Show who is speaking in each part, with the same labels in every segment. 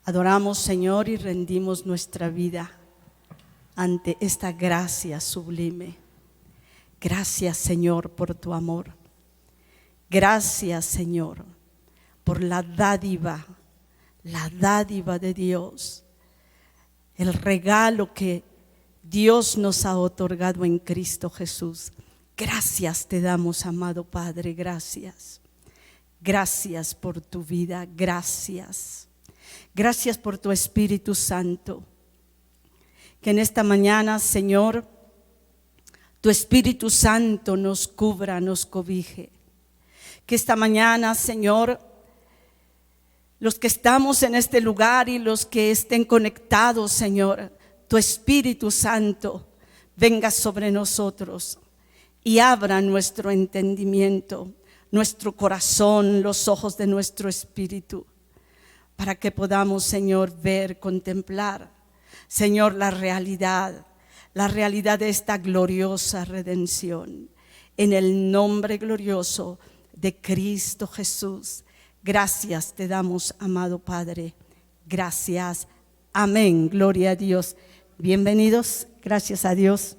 Speaker 1: Adoramos, Señor, y rendimos nuestra vida ante esta gracia sublime. Gracias, Señor, por tu amor. Gracias, Señor, por la dádiva de Dios, el regalo que Dios nos ha otorgado en Cristo Jesús. Gracias te damos, amado Padre, gracias. Gracias por tu vida, gracias. Gracias por tu Espíritu Santo. Que en esta mañana, Señor, tu Espíritu Santo nos cubra, nos cobije. Que esta mañana, Señor, los que estamos en este lugar y los que estén conectados, Señor, tu Espíritu Santo venga sobre nosotros y abra nuestro entendimiento, nuestro corazón, los ojos de nuestro espíritu, para que podamos, Señor, ver, contemplar, Señor, la realidad de esta gloriosa redención. En el nombre glorioso de Cristo Jesús. Gracias te damos, amado Padre. Gracias. Amén. Gloria a Dios. Bienvenidos. Gracias a Dios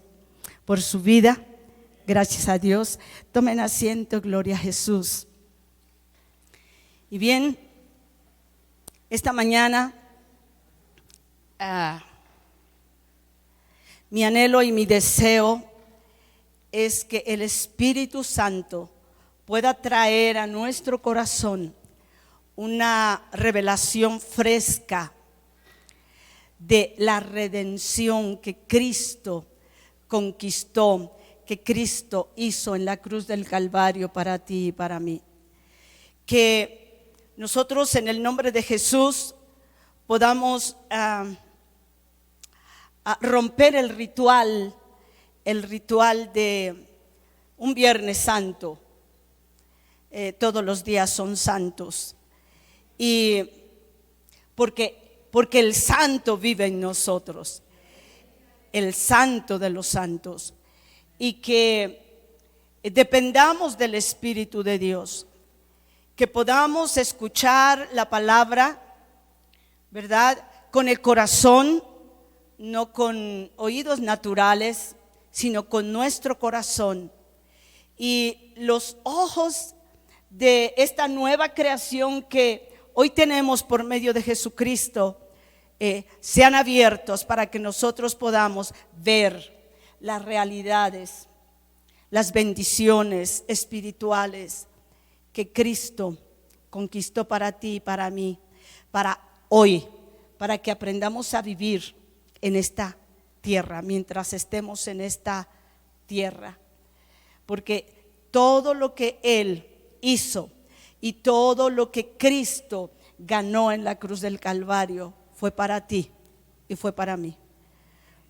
Speaker 1: por su vida. Gracias a Dios. Tomen asiento. Gloria a Jesús. Y bien, esta mañana mi anhelo y mi deseo es que el Espíritu Santo pueda traer a nuestro corazón una revelación fresca de la redención que Cristo conquistó, que Cristo hizo en la cruz del Calvario para ti y para mí. Que nosotros en el nombre de Jesús podamos romper el ritual de un Viernes Santo. Todos los días son santos. Y porque el santo vive en nosotros, el santo de los santos, y que dependamos del Espíritu de Dios, que podamos escuchar la palabra, ¿verdad? Con el corazón, no con oídos naturales, sino con nuestro corazón. Y los ojos de esta nueva creación que hoy tenemos por medio de Jesucristo sean abiertos para que nosotros podamos ver las realidades, las bendiciones espirituales que Cristo conquistó para ti y para mí, para hoy, para que aprendamos a vivir en esta tierra, mientras estemos en esta tierra. Porque todo lo que Él hizo y todo lo que Cristo ganó en la cruz del Calvario fue para ti y fue para mí.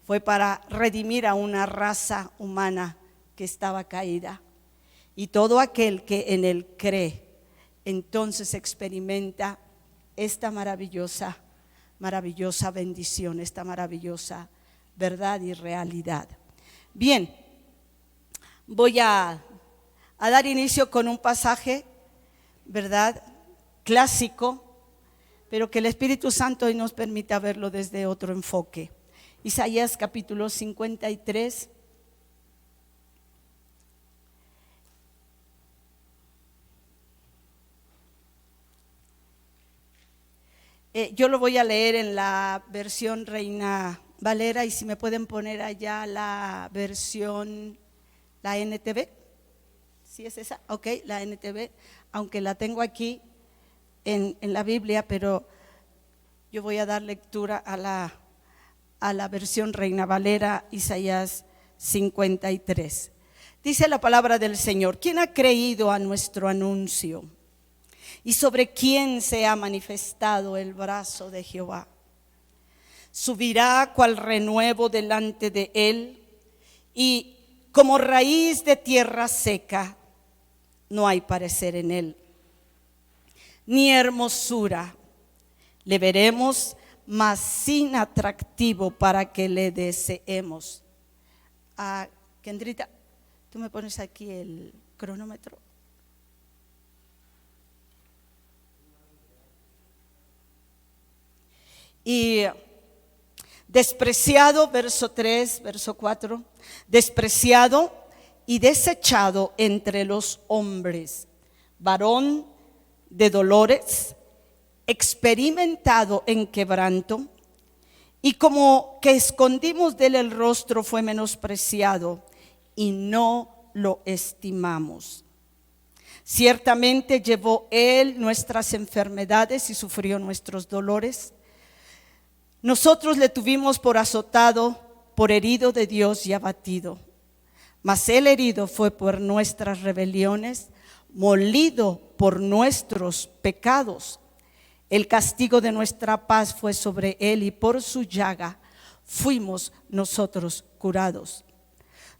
Speaker 1: Fue para redimir a una raza humana que estaba caída. Y todo aquel que en Él cree, entonces experimenta esta maravillosa bendición, esta maravillosa verdad y realidad. Bien, voy a dar inicio con un pasaje, ¿verdad?, clásico, pero que el Espíritu Santo hoy nos permita verlo desde otro enfoque. Isaías capítulo 53. Yo lo voy a leer en la versión Reina Valera, y si me pueden poner allá la versión, la NTV. ¿Sí es esa? Ok, la NTV, aunque la tengo aquí en la Biblia, pero yo voy a dar lectura a la versión Reina Valera, Isaías 53. Dice la palabra del Señor: ¿Quién ha creído a nuestro anuncio? ¿Y sobre quién se ha manifestado el brazo de Jehová? Subirá cual renuevo delante de él, y como raíz de tierra seca, no hay parecer en él, ni hermosura le veremos, mas sin atractivo para que le deseemos. Kendrita, tú me pones aquí el cronómetro. y despreciado, verso 3, verso 4, despreciado y desechado entre los hombres, varón de dolores, experimentado en quebranto, y como que escondimos de él el rostro, fue menospreciado y no lo estimamos. Ciertamente llevó él nuestras enfermedades y sufrió nuestros dolores. Nosotros le tuvimos por azotado, por herido de Dios y abatido. Mas él herido fue por nuestras rebeliones, molido por nuestros pecados. El castigo de nuestra paz fue sobre él y por su llaga fuimos nosotros curados.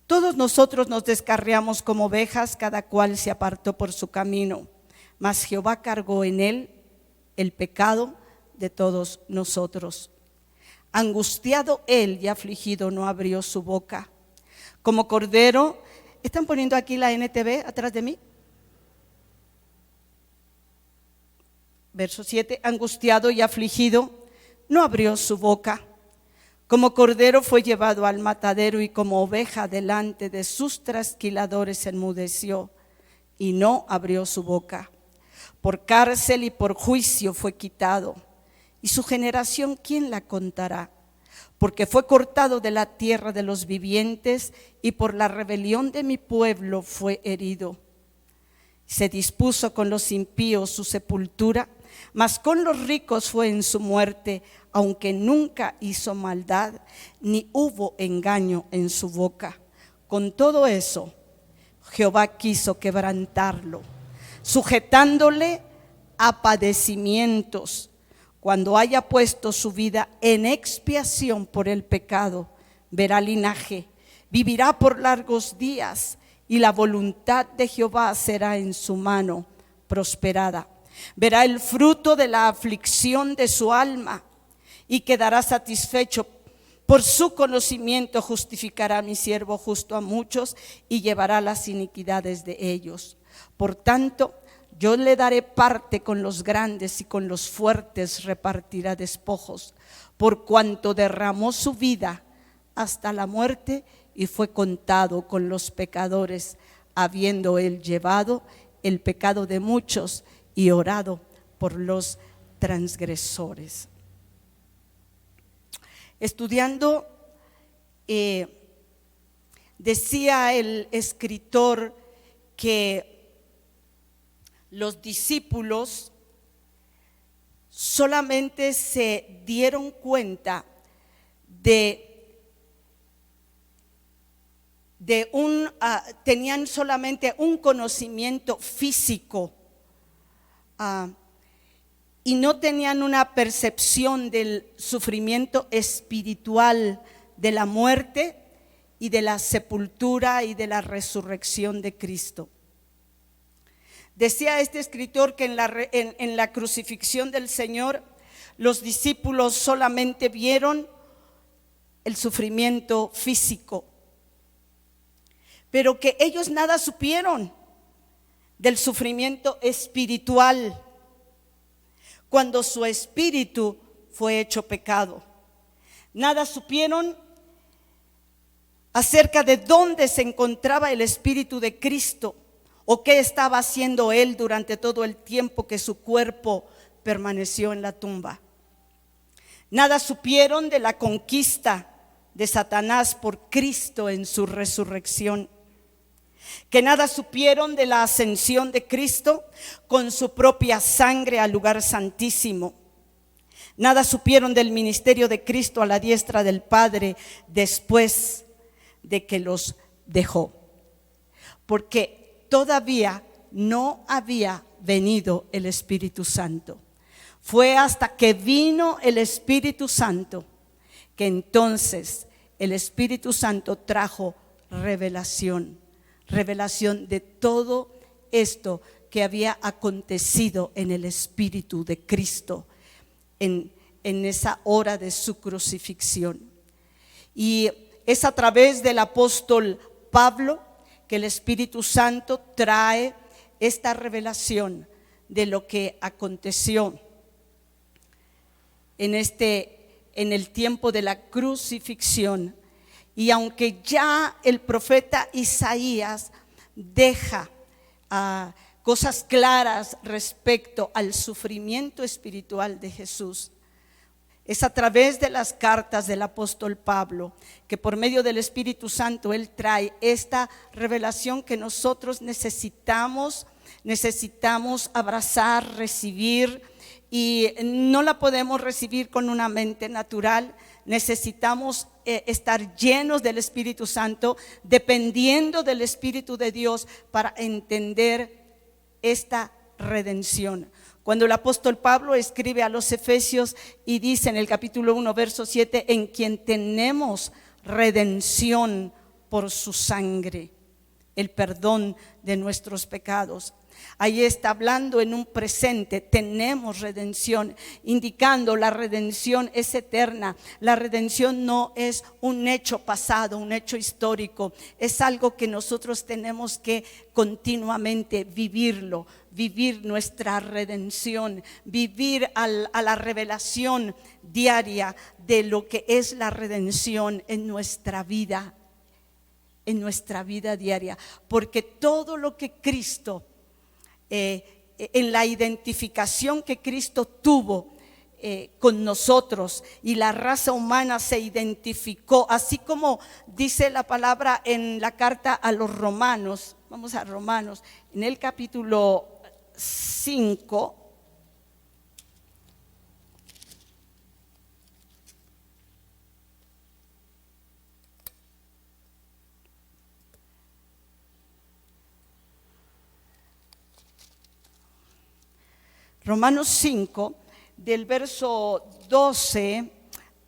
Speaker 1: Todos nosotros nos descarriamos como ovejas, cada cual se apartó por su camino, mas Jehová cargó en él el pecado de todos nosotros. Angustiado él y afligido, no abrió su boca. Como cordero, ¿están poniendo aquí la NTV atrás de mí? Verso 7, angustiado y afligido, no abrió su boca. Como cordero fue llevado al matadero y como oveja delante de sus trasquiladores enmudeció y no abrió su boca. Por cárcel y por juicio fue quitado. Y su generación, ¿quién la contará? Porque fue cortado de la tierra de los vivientes y por la rebelión de mi pueblo fue herido. Se dispuso con los impíos su sepultura, mas con los ricos fue en su muerte, aunque nunca hizo maldad, ni hubo engaño en su boca. Con todo eso, Jehová quiso quebrantarlo, sujetándole a padecimientos. Cuando haya puesto su vida en expiación por el pecado, verá linaje, vivirá por largos días, y la voluntad de Jehová será en su mano prosperada. Verá el fruto de la aflicción de su alma y quedará satisfecho. Por su conocimiento justificará a mi siervo justo a muchos y llevará las iniquidades de ellos. Por tanto, yo le daré parte con los grandes y con los fuertes repartirá despojos, por cuanto derramó su vida hasta la muerte y fue contado con los pecadores, habiendo él llevado el pecado de muchos y orado por los transgresores. Estudiando, decía el escritor que los discípulos solamente se dieron cuenta tenían solamente un conocimiento físico y no tenían una percepción del sufrimiento espiritual, de la muerte y de la sepultura y de la resurrección de Cristo. Decía este escritor que en la crucifixión del Señor, los discípulos solamente vieron el sufrimiento físico, pero que ellos nada supieron del sufrimiento espiritual, cuando su espíritu fue hecho pecado. Nada supieron acerca de dónde se encontraba el Espíritu de Cristo o qué estaba haciendo Él durante todo el tiempo que su cuerpo permaneció en la tumba. Nada supieron de la conquista de Satanás por Cristo en su resurrección. Que nada supieron de la ascensión de Cristo con su propia sangre al lugar santísimo. Nada supieron del ministerio de Cristo a la diestra del Padre después de que los dejó, porque todavía no había venido el Espíritu Santo. Fue hasta que vino el Espíritu Santo que entonces el Espíritu Santo trajo revelación de todo esto que había acontecido en el Espíritu de Cristo en esa hora de su crucifixión. Y es a través del apóstol Pablo que el Espíritu Santo trae esta revelación de lo que aconteció en este en el tiempo de la crucifixión. Y aunque ya el profeta Isaías deja cosas claras respecto al sufrimiento espiritual de Jesús, es a través de las cartas del apóstol Pablo que por medio del Espíritu Santo él trae esta revelación que nosotros necesitamos abrazar, recibir, y no la podemos recibir con una mente natural. Necesitamos estar llenos del Espíritu Santo, dependiendo del Espíritu de Dios para entender esta redención. Cuando el apóstol Pablo escribe a los Efesios y dice en el capítulo 1, verso 7, en quien tenemos redención por su sangre, el perdón de nuestros pecados. Ahí está hablando en un presente, tenemos redención, indicando la redención es eterna. La redención no es un hecho pasado, un hecho histórico, es algo que nosotros tenemos que continuamente vivirlo, vivir nuestra redención, vivir a la revelación diaria de lo que es la redención en nuestra vida diaria, porque todo lo que Cristo en la identificación que Cristo tuvo con nosotros, y la raza humana se identificó, así como dice la palabra en la carta a los Romanos. Vamos a Romanos, en el capítulo 5. Romanos 5, del verso 12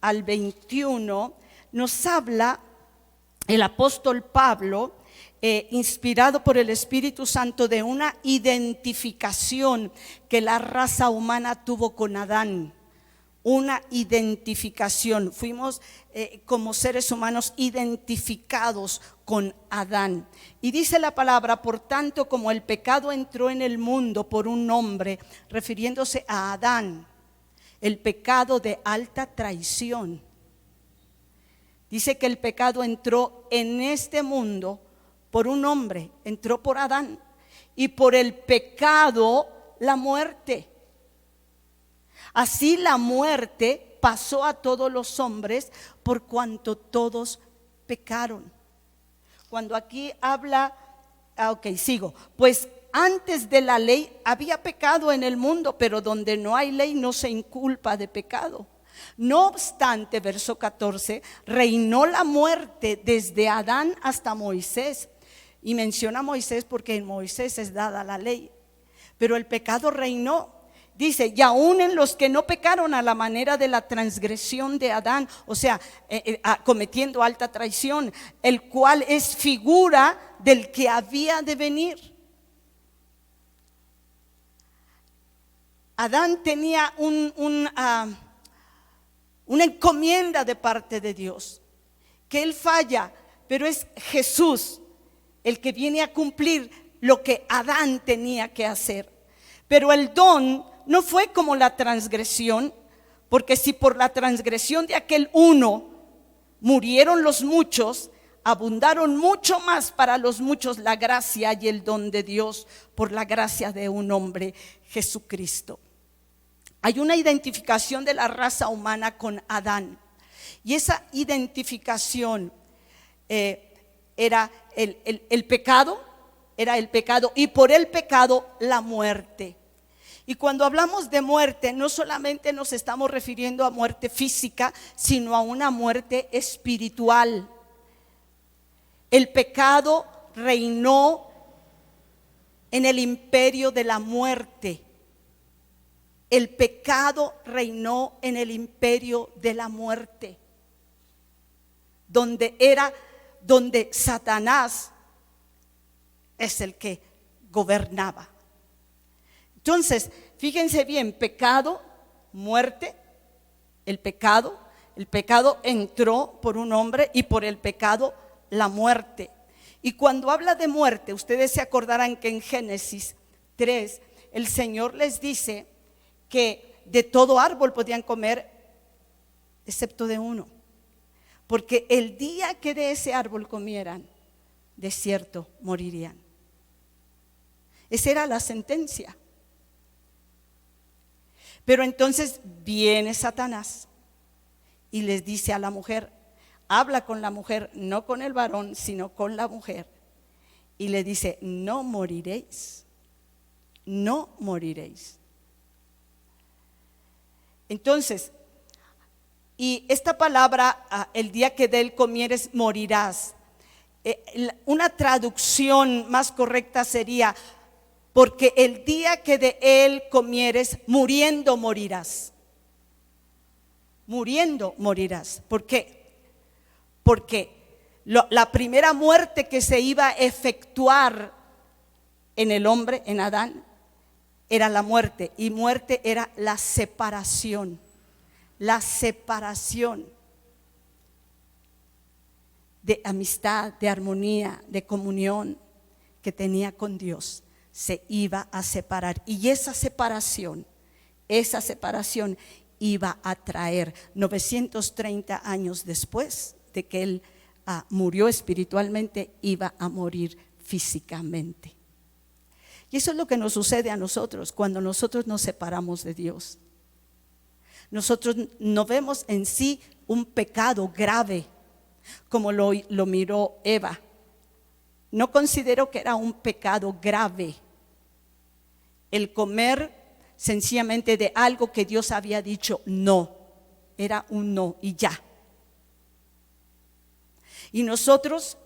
Speaker 1: al 21, nos habla el apóstol Pablo, inspirado por el Espíritu Santo, de una identificación que la raza humana tuvo con Adán. Una identificación, fuimos como seres humanos identificados con Adán. Y dice la palabra, por tanto, como el pecado entró en el mundo por un hombre, refiriéndose a Adán, el pecado de alta traición. Dice que el pecado entró en este mundo por un hombre, entró por Adán, y por el pecado la muerte. Así la muerte pasó a todos los hombres por cuanto todos pecaron. Cuando aquí habla, pues antes de la ley había pecado en el mundo, pero donde no hay ley no se inculpa de pecado. No obstante, verso 14, reinó la muerte desde Adán hasta Moisés. Y menciona a Moisés porque en Moisés es dada la ley, pero el pecado reinó. Dice, y aún en los que no pecaron a la manera de la transgresión de Adán, o sea, cometiendo alta traición, el cual es figura del que había de venir. Adán tenía una encomienda de parte de Dios, que él falla, pero es Jesús el que viene a cumplir lo que Adán tenía que hacer. Pero el don no fue como la transgresión, porque si por la transgresión de aquel uno murieron los muchos, abundaron mucho más para los muchos la gracia y el don de Dios por la gracia de un hombre, Jesucristo. Hay una identificación de la raza humana con Adán, y esa identificación era el pecado, y por el pecado la muerte. Y cuando hablamos de muerte, no solamente nos estamos refiriendo a muerte física, sino a una muerte espiritual. El pecado reinó en el imperio de la muerte. El pecado reinó en el imperio de la muerte, donde Satanás es el que gobernaba. Entonces, fíjense bien, pecado, muerte, el pecado entró por un hombre, y por el pecado la muerte. Y cuando habla de muerte, ustedes se acordarán que en Génesis 3 el Señor les dice que de todo árbol podían comer, excepto de uno. Porque el día que de ese árbol comieran, de cierto morirían. Esa era la sentencia. Pero entonces viene Satanás y les dice a la mujer, habla con la mujer, no con el varón, sino con la mujer. Y le dice, no moriréis, no moriréis. Entonces, y esta palabra, el día que de él comieres, morirás. Una traducción más correcta sería, porque el día que de él comieres, muriendo morirás. Muriendo morirás. ¿Por qué? Porque la primera muerte que se iba a efectuar en el hombre, en Adán, era la muerte. Y muerte era la separación. La separación de amistad, de armonía, de comunión que tenía con Dios, se iba a separar. Y esa separación iba a traer 930 años después de que él murió espiritualmente, iba a morir físicamente. Y eso es lo que nos sucede a nosotros cuando nosotros nos separamos de Dios. Nosotros no vemos en sí un pecado grave como lo miró Eva. No considero que era un pecado grave el comer sencillamente de algo que Dios había dicho no. Era un no y ya. Y nosotros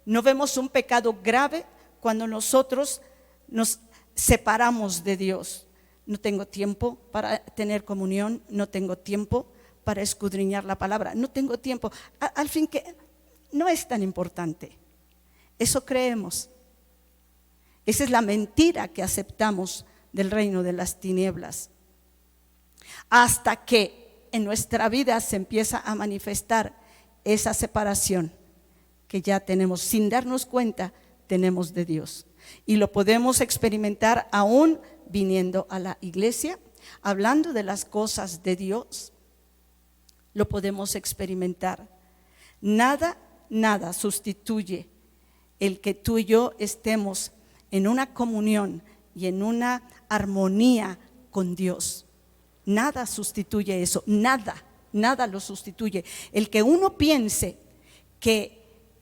Speaker 1: no vemos un pecado grave cuando nosotros nos separamos de Dios. No tengo tiempo para tener comunión, no tengo tiempo para escudriñar la palabra, no tengo tiempo. Al fin que no es tan importante. Eso creemos. Esa es la mentira que aceptamos del reino de las tinieblas. Hasta que en nuestra vida se empieza a manifestar esa separación que ya tenemos, sin darnos cuenta, tenemos de Dios. Y lo podemos experimentar aún viniendo a la iglesia, hablando de las cosas de Dios. Lo podemos experimentar. Nada sustituye el que tú y yo estemos en una comunión y en una armonía con Dios. Nada sustituye eso, nada lo sustituye. El que uno piense que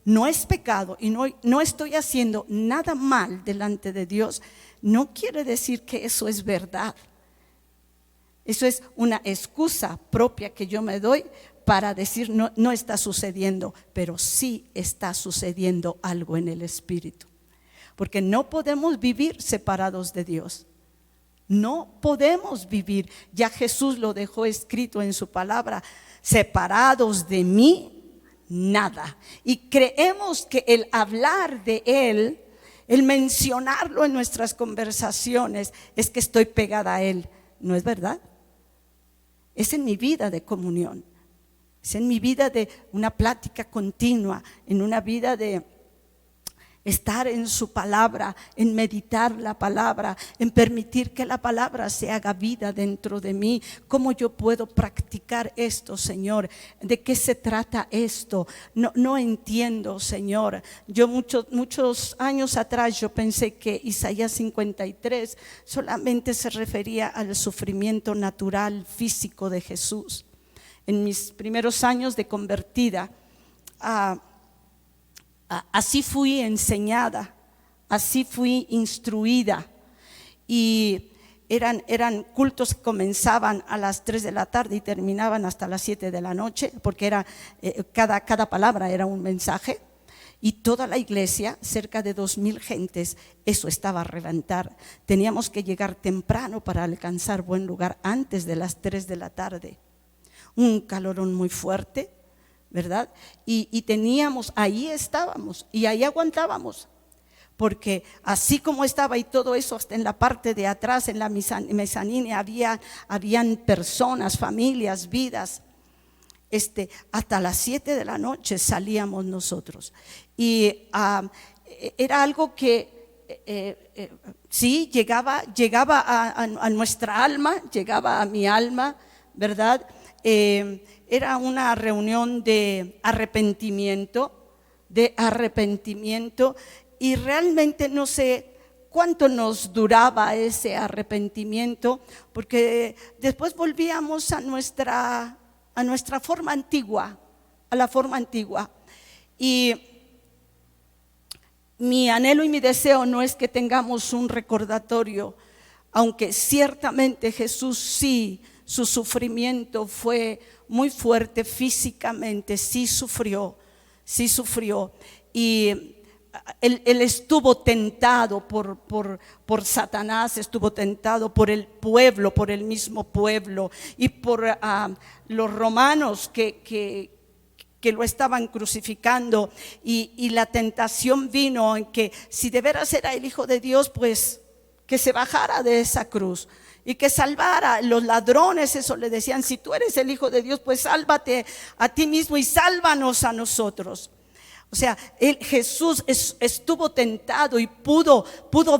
Speaker 1: no es pecado y no estoy haciendo nada mal delante de Dios, no quiere decir que eso es verdad. Eso es una excusa propia que yo me doy para decir no está sucediendo, pero sí está sucediendo algo en el espíritu. Porque no podemos vivir separados de Dios. No podemos vivir, ya Jesús lo dejó escrito en su palabra, separados de mí, nada. Y creemos que el hablar de Él, el mencionarlo en nuestras conversaciones, es que estoy pegada a Él. No es verdad. Es en mi vida de comunión, es en mi vida de una plática continua, en una vida de estar en su palabra, en meditar la palabra, en permitir que la palabra se haga vida dentro de mí. ¿Cómo yo puedo practicar esto, Señor? ¿De qué se trata esto? No entiendo, Señor. Yo muchos años atrás yo pensé que Isaías 53 solamente se refería al sufrimiento natural, físico de Jesús. En mis primeros años de convertida, así fui enseñada, así fui instruida. Y eran cultos que comenzaban a las 3 de la tarde y terminaban hasta las 7 de la noche, porque cada palabra era un mensaje. Y toda la iglesia, cerca de 2,000 gentes, eso estaba a reventar. Teníamos que llegar temprano para alcanzar buen lugar antes de las 3 de la tarde. Un calorón muy fuerte, ¿verdad? Y teníamos, ahí estábamos y ahí aguantábamos, porque así como estaba y todo eso, hasta en la parte de atrás, en la mezanina, habían personas, familias, vidas. Hasta las 7 de la noche salíamos nosotros. Y era algo que sí llegaba a nuestra alma, llegaba a mi alma, ¿verdad? Era una reunión de arrepentimiento, y realmente no sé cuánto nos duraba ese arrepentimiento, porque después volvíamos a nuestra forma antigua, a la forma antigua. Y mi anhelo y mi deseo no es que tengamos un recordatorio, aunque ciertamente Jesús sí, su sufrimiento fue muy fuerte físicamente, sí sufrió. Y él estuvo tentado por Satanás, estuvo tentado por el pueblo, por el mismo pueblo, y por los romanos que lo estaban crucificando, y la tentación vino en que si de veras era el Hijo de Dios, pues que se bajara de esa cruz y que salvara. Los ladrones eso le decían: si tú eres el Hijo de Dios, pues sálvate a ti mismo y sálvanos a nosotros. O sea, Jesús estuvo tentado y pudo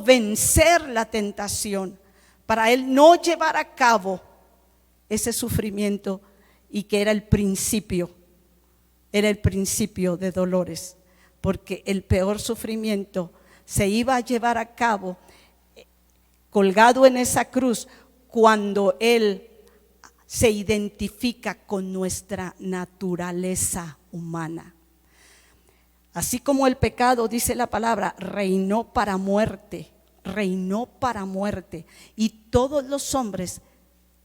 Speaker 1: vencer la tentación para él no llevar a cabo ese sufrimiento, y que era el principio de dolores, porque el peor sufrimiento se iba a llevar a cabo colgado en esa cruz, cuando él se identifica con nuestra naturaleza humana. Así como el pecado, dice la palabra, reinó para muerte, y todos los hombres,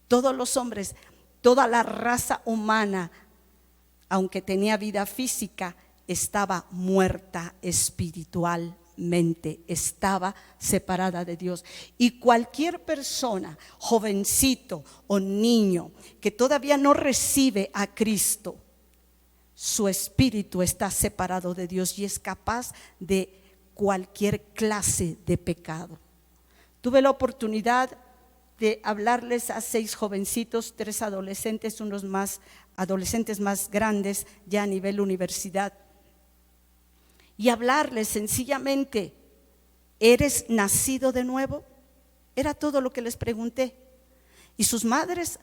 Speaker 1: toda la raza humana, aunque tenía vida física, estaba muerta espiritualmente, estaba separada de Dios. Y cualquier persona, jovencito o niño, que todavía no recibe a Cristo, su espíritu está separado de Dios y es capaz de cualquier clase de pecado. Tuve la oportunidad de hablarles a 6 jovencitos, 3 adolescentes, unos adolescentes más grandes ya a nivel universidad, y hablarles sencillamente: ¿eres nacido de nuevo? Era todo lo que les pregunté. Y sus madres,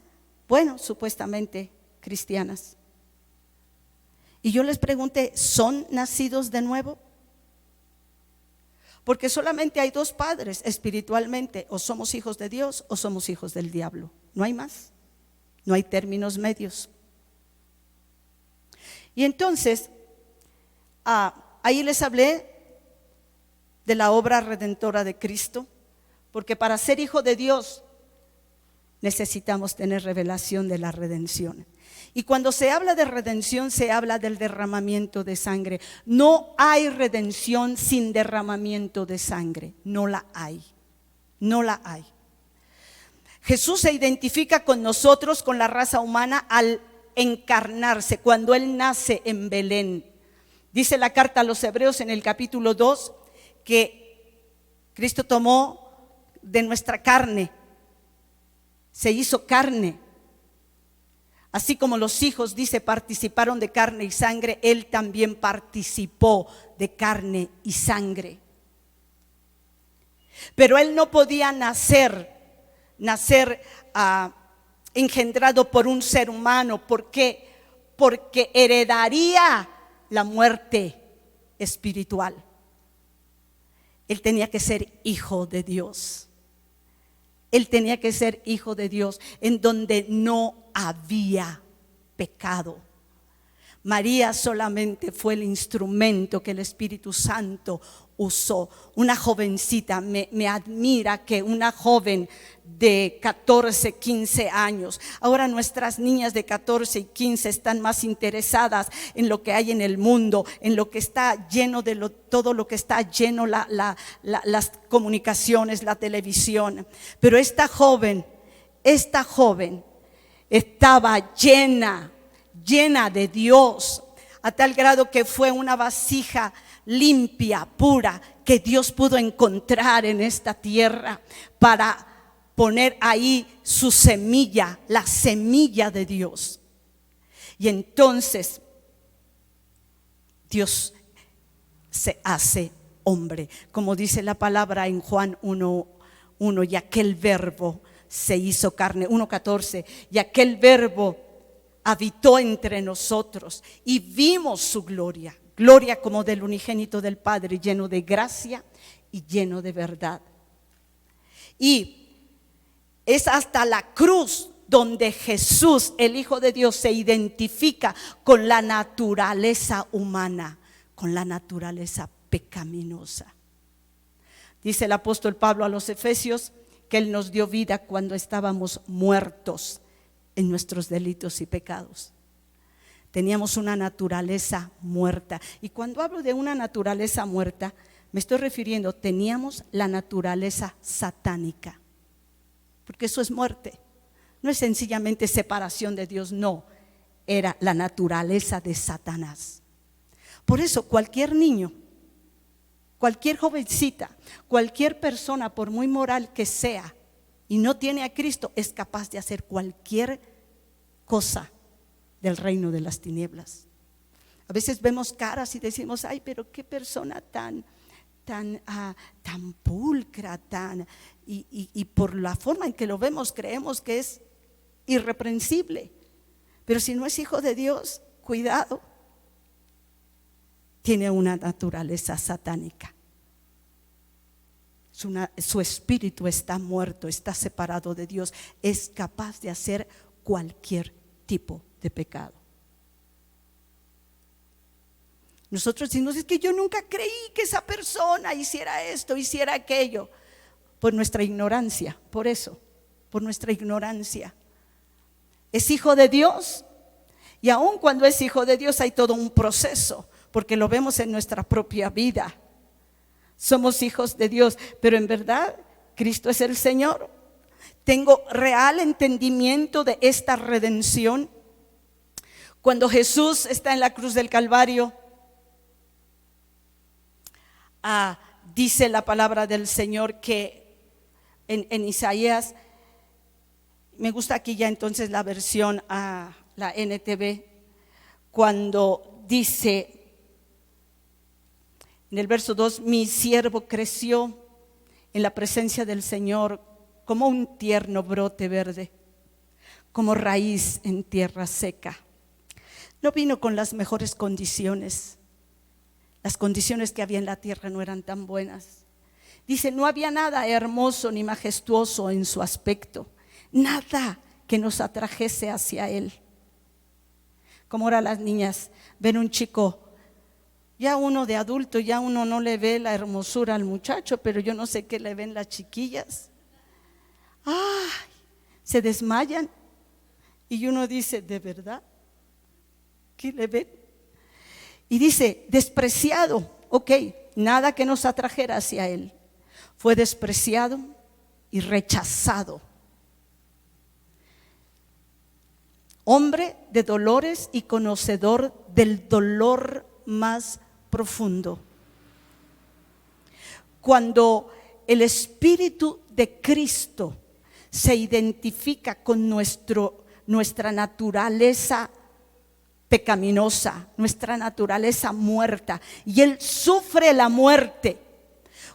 Speaker 1: bueno, supuestamente cristianas. Y yo les pregunté: ¿son nacidos de nuevo? Porque solamente hay 2 padres espiritualmente: o somos hijos de Dios o somos hijos del diablo. No hay más, no hay términos medios. Y entonces ahí les hablé de la obra redentora de Cristo, porque para ser hijo de Dios necesitamos tener revelación de la redención. Y cuando se habla de redención, se habla del derramamiento de sangre. No hay redención sin derramamiento de sangre. No la hay. Jesús se identifica con nosotros, con la raza humana, al encarnarse, cuando Él nace en Belén. Dice la carta a los Hebreos en el capítulo 2 que Cristo tomó de nuestra carne, se hizo carne. Así como los hijos, dice, participaron de carne y sangre, Él también participó de carne y sangre. Pero Él no podía nacer engendrado por un ser humano. ¿Por qué? Porque heredaría la muerte espiritual. Él tenía que ser hijo de Dios. Él tenía que ser hijo de Dios, en donde no había pecado. María solamente fue el instrumento que el Espíritu Santo usó. Una jovencita, me admira que una joven de 14, 15 años, ahora nuestras niñas de 14 y 15 están más interesadas en lo que hay en el mundo, en lo que está lleno de todo lo que está lleno las comunicaciones, la televisión. Pero esta joven estaba llena de Dios, a tal grado que fue una vasija limpia, pura, que Dios pudo encontrar en esta tierra para poner ahí su semilla, la semilla de Dios. Y entonces Dios se hace hombre, como dice la palabra en Juan 1:1, y aquel verbo se hizo carne. 1:14, y aquel verbo habitó entre nosotros y vimos su gloria, gloria como del unigénito del Padre, lleno de gracia y lleno de verdad. Y es hasta la cruz donde Jesús, el Hijo de Dios, se identifica con la naturaleza humana, con la naturaleza pecaminosa. Dice el apóstol Pablo a los Efesios que Él nos dio vida cuando estábamos muertos en nuestros delitos y pecados. Teníamos una naturaleza muerta. Y cuando hablo de una naturaleza muerta, me estoy refiriendo, teníamos la naturaleza satánica. Porque eso es muerte. No es sencillamente separación de Dios, no. Era la naturaleza de Satanás. Por eso cualquier niño, cualquier jovencita, cualquier persona, por muy moral que sea, y no tiene a Cristo, es capaz de hacer cualquier cosa del reino de las tinieblas. A veces vemos caras y decimos, ay, pero qué persona tan pulcra, y por la forma en que lo vemos creemos que es irreprensible. Pero si no es hijo de Dios, cuidado, tiene una naturaleza satánica. Su espíritu está muerto, está separado de Dios, es capaz de hacer cualquier tipo de pecado. Nosotros decimos, es que yo nunca creí que esa persona hiciera esto, hiciera aquello. Por nuestra ignorancia, por eso, por nuestra ignorancia. Es hijo de Dios, y aun cuando es hijo de Dios hay todo un proceso, porque lo vemos en nuestra propia vida. Somos hijos de Dios, pero en verdad Cristo es el Señor. Tengo real entendimiento de esta redención. Cuando Jesús está en la cruz del Calvario, dice la palabra del Señor que en Isaías, me gusta aquí ya entonces la versión a la NTV, cuando dice en el verso 2, mi siervo creció en la presencia del Señor como un tierno brote verde, como raíz en tierra seca. No vino con las mejores condiciones. Las condiciones que había en la tierra no eran tan buenas. Dice, no había nada hermoso ni majestuoso en su aspecto, nada que nos atrajese hacia él. Como ahora las niñas ven un chico, ya uno de adulto, ya uno no le ve la hermosura al muchacho, pero yo no sé qué le ven las chiquillas. ¡Ay! Se desmayan y uno dice, ¿de verdad? ¿Qué le ven? Y dice, despreciado, ok, nada que nos atrajera hacia él. Fue despreciado y rechazado. Hombre de dolores y conocedor del dolor más profundo. Cuando el Espíritu de Cristo se identifica con nuestra naturaleza pecaminosa, nuestra naturaleza muerta, y Él sufre la muerte.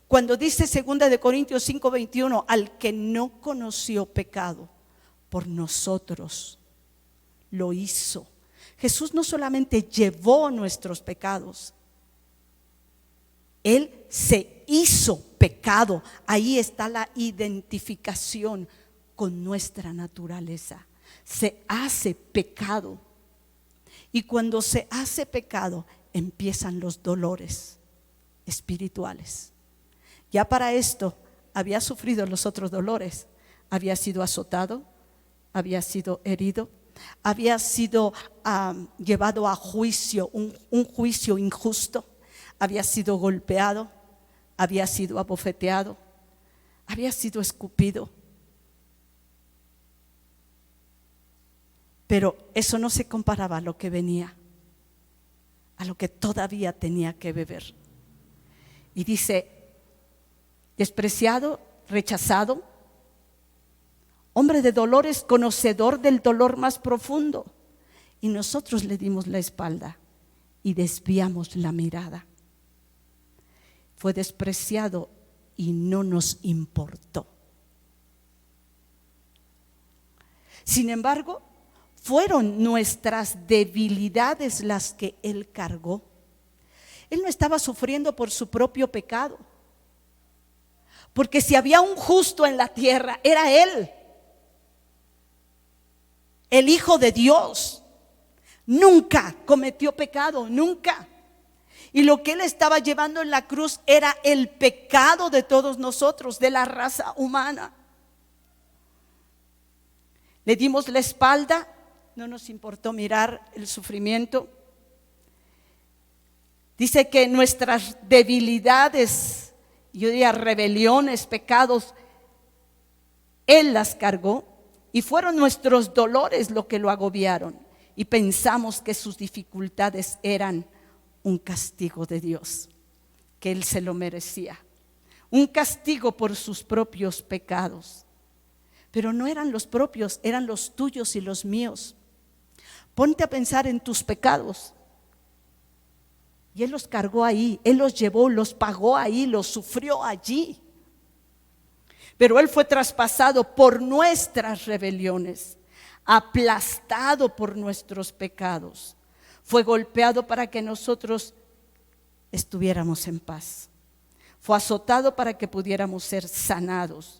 Speaker 1: Cuando dice 2 Corintios 5:21, al que no conoció pecado, por nosotros lo hizo. Jesús no solamente llevó nuestros pecados, Él se hizo pecado. Ahí está la identificación con nuestra naturaleza. Se hace pecado. Y cuando se hace pecado, empiezan los dolores espirituales. Ya para esto había sufrido los otros dolores. Había sido azotado, había sido herido, había sido llevado a juicio, un juicio injusto, había sido golpeado, había sido abofeteado, había sido escupido. Pero eso no se comparaba a lo que venía, a lo que todavía tenía que beber. Y dice, despreciado, rechazado, hombre de dolores, conocedor del dolor más profundo. Y nosotros le dimos la espalda y desviamos la mirada. Fue despreciado y no nos importó. Sin embargo, fueron nuestras debilidades las que Él cargó. Él no estaba sufriendo por su propio pecado, porque si había un justo en la tierra, era Él, el Hijo de Dios. Nunca cometió pecado, nunca. Y lo que Él estaba llevando en la cruz era el pecado de todos nosotros, de la raza humana. Le dimos la espalda, no nos importó mirar el sufrimiento. Dice que nuestras debilidades, yo diría rebeliones, pecados, Él las cargó, y fueron nuestros dolores lo que lo agobiaron, y pensamos que sus dificultades eran un castigo de Dios, que Él se lo merecía, un castigo por sus propios pecados. Pero no eran los propios, eran los tuyos y los míos. Ponte a pensar en tus pecados. Y Él los cargó ahí, Él los llevó, los pagó ahí, los sufrió allí. Pero Él fue traspasado por nuestras rebeliones, aplastado por nuestros pecados. Fue golpeado para que nosotros estuviéramos en paz. Fue azotado para que pudiéramos ser sanados.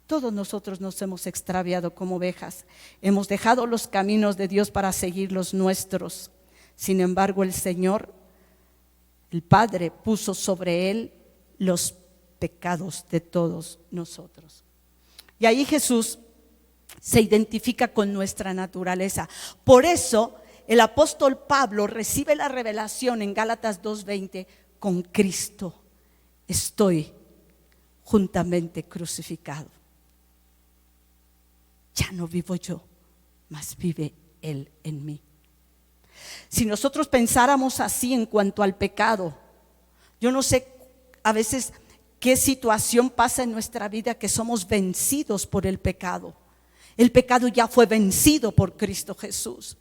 Speaker 1: Todos nosotros nos hemos extraviado como ovejas. Hemos dejado los caminos de Dios para seguir los nuestros. Sin embargo, el Señor, el Padre, puso sobre Él los pecados de todos nosotros. Y ahí Jesús se identifica con nuestra naturaleza. Por eso el apóstol Pablo recibe la revelación en Gálatas 2:20: con Cristo estoy juntamente crucificado. Ya no vivo yo, mas vive Él en mí. Si nosotros pensáramos así en cuanto al pecado, yo no sé a veces qué situación pasa en nuestra vida que somos vencidos por el pecado. El pecado ya fue vencido por Cristo Jesús.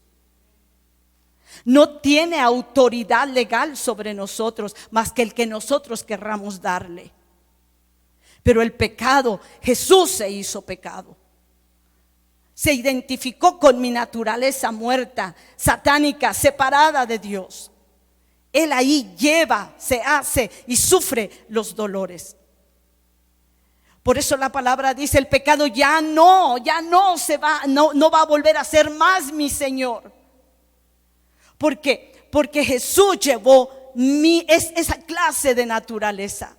Speaker 1: No tiene autoridad legal sobre nosotros más que el que nosotros querramos darle. Pero el pecado, Jesús se hizo pecado. Se identificó con mi naturaleza muerta, satánica, separada de Dios. Él ahí lleva, se hace y sufre los dolores. Por eso la palabra dice: el pecado ya no va a volver a ser más mi Señor. Porque Jesús llevó esa clase de naturaleza.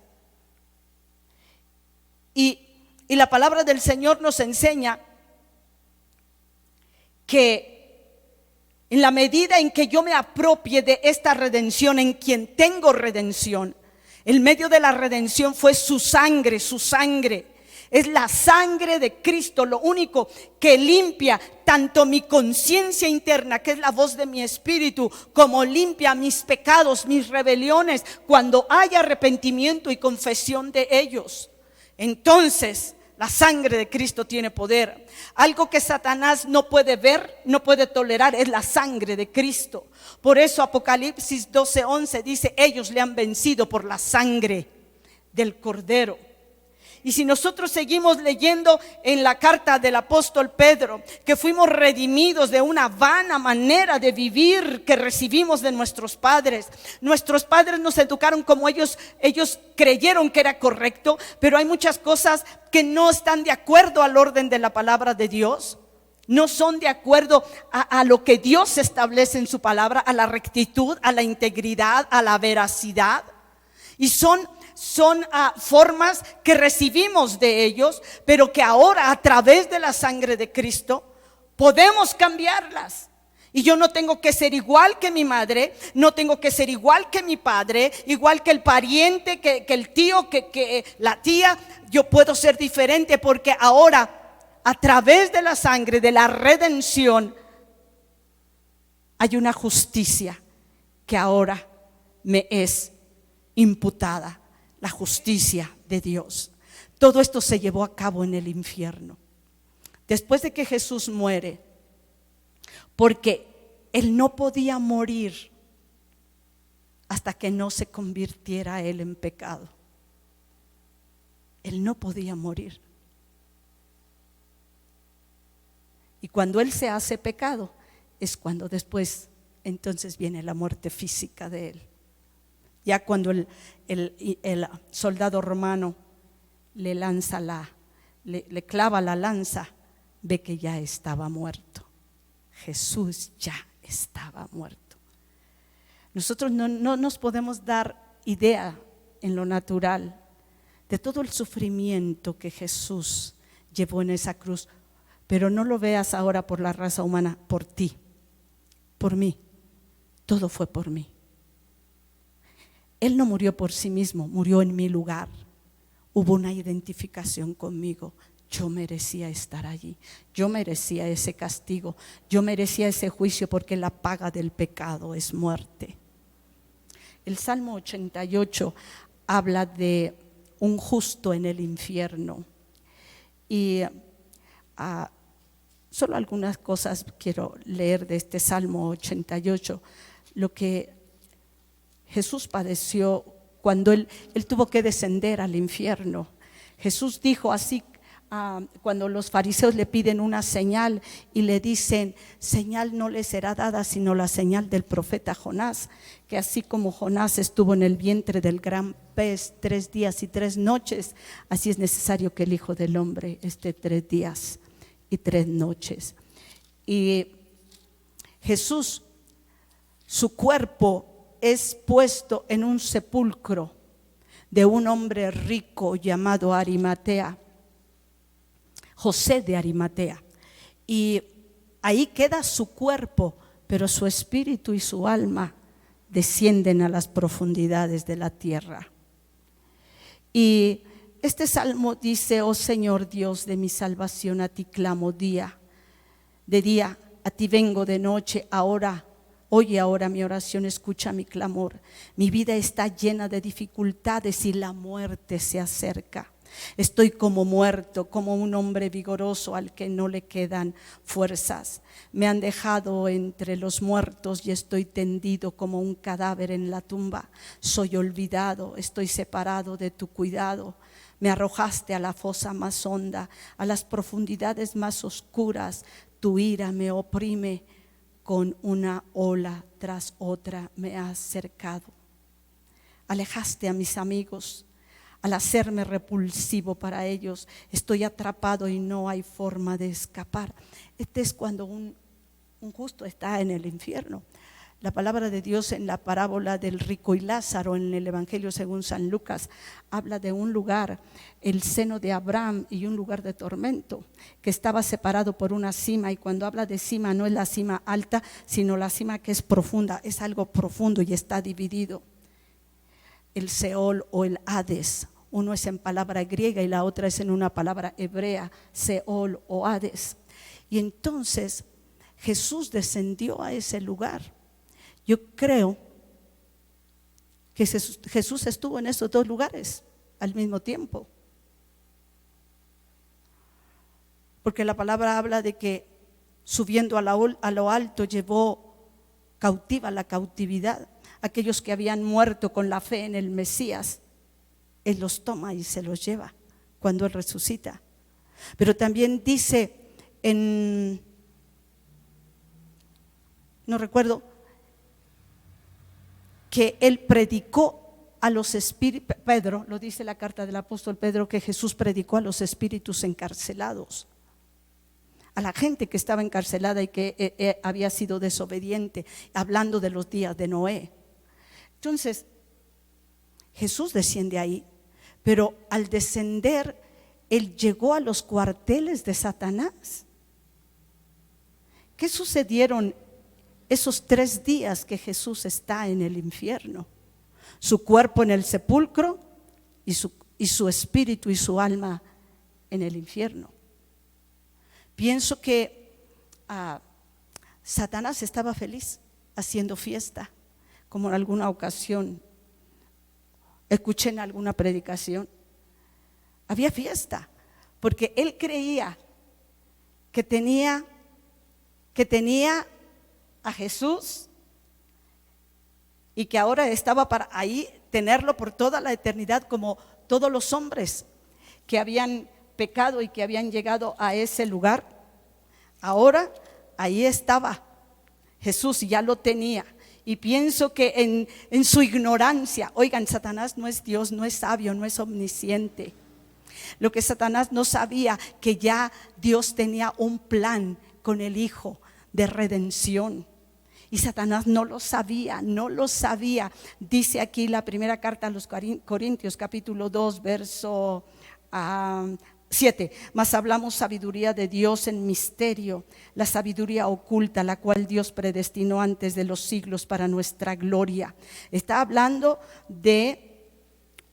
Speaker 1: Y la palabra del Señor nos enseña que en la medida en que yo me apropie de esta redención, en quien tengo redención, el medio de la redención fue su sangre, su sangre. Es la sangre de Cristo lo único que limpia tanto mi conciencia interna, que es la voz de mi espíritu, como limpia mis pecados, mis rebeliones, cuando hay arrepentimiento y confesión de ellos. Entonces la sangre de Cristo tiene poder. Algo que Satanás no puede ver, no puede tolerar, es la sangre de Cristo. Por eso Apocalipsis 12:11 dice: ellos le han vencido por la sangre del Cordero. Y si nosotros seguimos leyendo en la carta del apóstol Pedro, que fuimos redimidos de una vana manera de vivir que recibimos de nuestros padres. Nuestros padres nos educaron como ellos creyeron que era correcto, pero hay muchas cosas que no están de acuerdo al orden de la palabra de Dios. No son de acuerdo a lo que Dios establece en su palabra, a la rectitud, a la integridad, a la veracidad. Y son formas que recibimos de ellos, pero que ahora a través de la sangre de Cristo podemos cambiarlas. Y yo no tengo que ser igual que mi madre, no tengo que ser igual que mi padre, igual que el pariente, que el tío, que la tía. Yo puedo ser diferente porque ahora a través de la sangre, de la redención, hay una justicia que ahora me es imputada. La justicia de Dios. Todo esto se llevó a cabo en el infierno. Después de que Jesús muere, porque Él no podía morir hasta que no se convirtiera Él en pecado. Él no podía morir. Y cuando Él se hace pecado, es cuando después entonces viene la muerte física de Él. Ya cuando el soldado romano le lanza le clava la lanza, ve que ya estaba muerto. Jesús ya estaba muerto. Nosotros no nos podemos dar idea en lo natural de todo el sufrimiento que Jesús llevó en esa cruz, pero no lo veas ahora por la raza humana, por ti, por mí. Todo fue por mí. Él no murió por sí mismo, murió en mi lugar. Hubo una identificación conmigo. Yo merecía estar allí, yo merecía ese castigo, yo merecía ese juicio, porque la paga del pecado es muerte. El Salmo 88 habla de un justo en el infierno. Y solo algunas cosas quiero leer de este Salmo 88. Lo que Jesús padeció cuando él tuvo que descender al infierno. Jesús dijo así, cuando los fariseos le piden una señal y le dicen: señal no le será dada sino la señal del profeta Jonás, que así como Jonás estuvo en el vientre del gran pez 3 días y 3 noches, así es necesario que el Hijo del Hombre esté 3 días y 3 noches. Y Jesús, su cuerpo es puesto en un sepulcro de un hombre rico llamado Arimatea, José de Arimatea, y ahí queda su cuerpo, pero su espíritu y su alma descienden a las profundidades de la tierra. Y este salmo dice: oh Señor Dios de mi salvación, a ti clamo de día, a ti vengo de noche. Ahora, oye ahora mi oración, escucha mi clamor. Mi vida está llena de dificultades y la muerte se acerca. Estoy como muerto, como un hombre vigoroso al que no le quedan fuerzas. Me han dejado entre los muertos y estoy tendido como un cadáver en la tumba. Soy olvidado, estoy separado de tu cuidado. Me arrojaste a la fosa más honda, a las profundidades más oscuras. Tu ira me oprime, con una ola tras otra me has cercado. Alejaste a mis amigos. Al hacerme repulsivo para ellos, estoy atrapado y no hay forma de escapar. Este es cuando un justo está en el infierno. La palabra de Dios en la parábola del rico y Lázaro, en el Evangelio según San Lucas, habla de un lugar, el seno de Abraham, y un lugar de tormento que estaba separado por una cima. Y cuando habla de cima, no es la cima alta, sino la cima que es profunda, es algo profundo y está dividido. El Seol o el Hades, uno es en palabra griega y la otra es en una palabra hebrea, Seol o Hades. Y entonces Jesús descendió a ese lugar. Yo creo que Jesús estuvo en esos 2 lugares al mismo tiempo, porque la palabra habla de que subiendo a lo alto llevó cautiva la cautividad. Aquellos que habían muerto con la fe en el Mesías, Él los toma y se los lleva cuando Él resucita. Pero también dice no recuerdo, que Él predicó a los espíritus. Pedro, lo dice la carta del apóstol Pedro, que Jesús predicó a los espíritus encarcelados, a la gente que estaba encarcelada y que había sido desobediente, hablando de los días de Noé. Entonces Jesús desciende ahí, pero al descender Él llegó a los cuarteles de Satanás. ¿Qué sucedieron esos 3 días que Jesús está en el infierno? Su cuerpo en el sepulcro y su espíritu y su alma en el infierno. Pienso que Satanás estaba feliz haciendo fiesta, como en alguna ocasión escuché en alguna predicación. Había fiesta, porque él creía que tenía a Jesús y que ahora estaba para ahí tenerlo por toda la eternidad, como todos los hombres que habían pecado y que habían llegado a ese lugar, Ahora ahí estaba Jesús y ya lo tenía. Y pienso que en su ignorancia, oigan, Satanás no es Dios, no es sabio, no es omnisciente. Lo que Satanás no sabía, que ya Dios tenía un plan con el Hijo de redención. Y Satanás no lo sabía, no lo sabía. Dice aquí la primera carta a los Corintios, capítulo 2, verso 7. Mas hablamos sabiduría de Dios en misterio, la sabiduría oculta, la cual Dios predestinó antes de los siglos para nuestra gloria. Está hablando de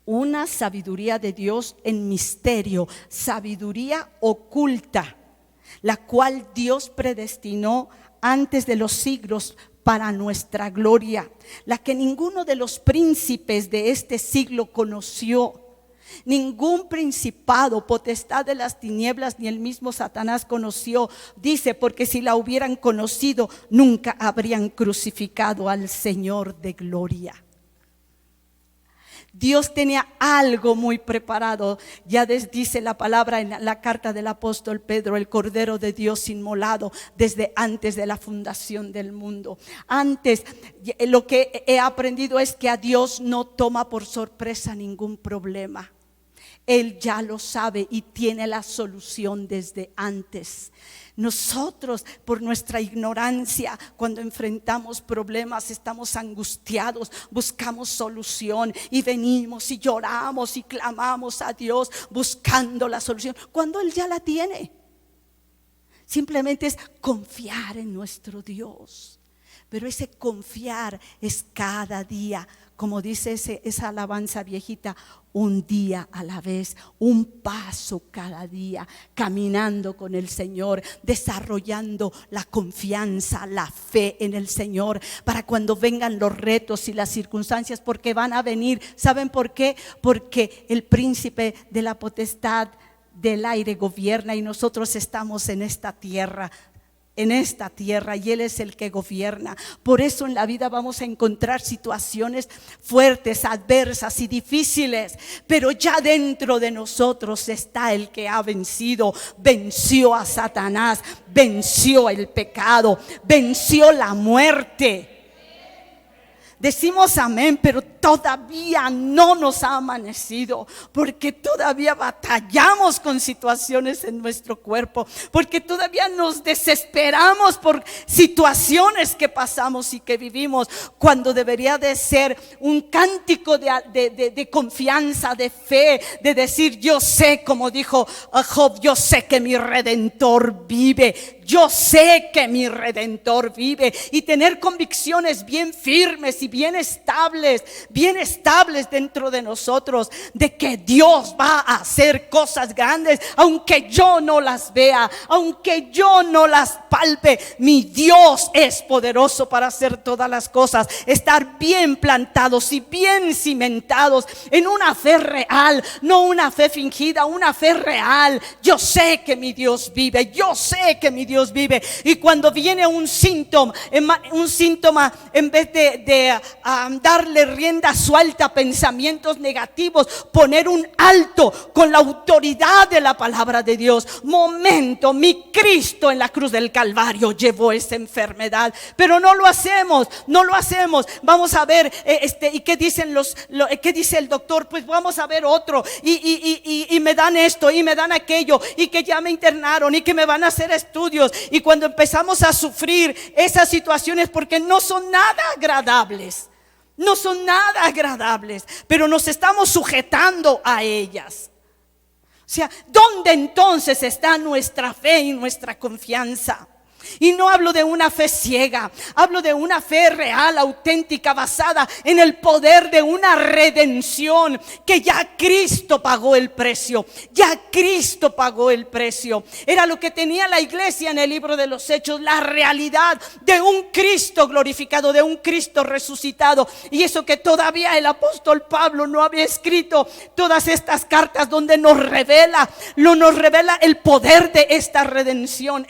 Speaker 1: una sabiduría de Dios en misterio, sabiduría oculta, la cual Dios predestinó antes de los siglos para nuestra gloria, la que ninguno de los príncipes de este siglo conoció. Ningún principado, potestad de las tinieblas, ni el mismo Satanás conoció. Dice, porque si la hubieran conocido, nunca habrían crucificado al Señor de gloria. Dios tenía algo muy preparado. Ya dice la palabra en la carta del apóstol Pedro, el Cordero de Dios inmolado desde antes de la fundación del mundo. Antes, lo que he aprendido es que a Dios no toma por sorpresa ningún problema. Él ya lo sabe y tiene la solución desde antes. Nosotros, por nuestra ignorancia, cuando enfrentamos problemas, estamos angustiados, buscamos solución y venimos y lloramos y clamamos a Dios buscando la solución, cuando Él ya la tiene. Simplemente es confiar en nuestro Dios. Pero ese confiar es cada día, como dice esa alabanza viejita, un día a la vez, un paso cada día, caminando con el Señor, desarrollando la confianza, la fe en el Señor, para cuando vengan los retos y las circunstancias, porque van a venir. ¿Saben por qué? Porque el príncipe de la potestad del aire gobierna y nosotros estamos en esta tierra y Él es el que gobierna. Por eso en la vida vamos a encontrar situaciones fuertes, adversas y difíciles, pero ya dentro de nosotros está el que ha vencido. Venció a Satanás, venció el pecado, venció la muerte. Decimos amén, pero todavía no nos ha amanecido, porque todavía batallamos con situaciones en nuestro cuerpo, porque todavía nos desesperamos por situaciones que pasamos y que vivimos, cuando debería de ser un cántico de confianza, de fe, de decir: yo sé, como dijo Job, yo sé que mi Redentor vive. Yo sé que mi Redentor vive, y tener convicciones bien firmes y bien estables dentro de nosotros, de que Dios va a hacer cosas grandes, aunque yo no las vea, aunque yo no las palpe. Mi Dios es poderoso para hacer todas las cosas. Estar bien plantados y bien cimentados en una fe real, no una fe fingida, una fe real. Yo sé que mi Dios vive, yo sé que mi Dios vive. Y cuando viene un síntoma, en vez de darle rienda suelta a pensamientos negativos, poner un alto con la autoridad de la palabra de Dios. Momento, mi Cristo en la cruz del Calvario llevó esa enfermedad, pero no lo hacemos. Vamos a ver ¿y qué dicen qué dice el doctor? Pues vamos a ver otro, y me dan esto y me dan aquello, y que ya me internaron y que me van a hacer estudios. Y cuando empezamos a sufrir esas situaciones, porque no son nada agradables, pero nos estamos sujetando a ellas. O sea, ¿dónde entonces está nuestra fe y nuestra confianza? Y no hablo de una fe ciega, hablo de una fe real, auténtica, basada en el poder de una redención, que ya Cristo pagó el precio. Era lo que tenía la iglesia en el libro de los Hechos, la realidad de un Cristo glorificado, de un Cristo resucitado. Y eso que todavía el apóstol Pablo no había escrito todas estas cartas, donde nos revela el poder de esta redención,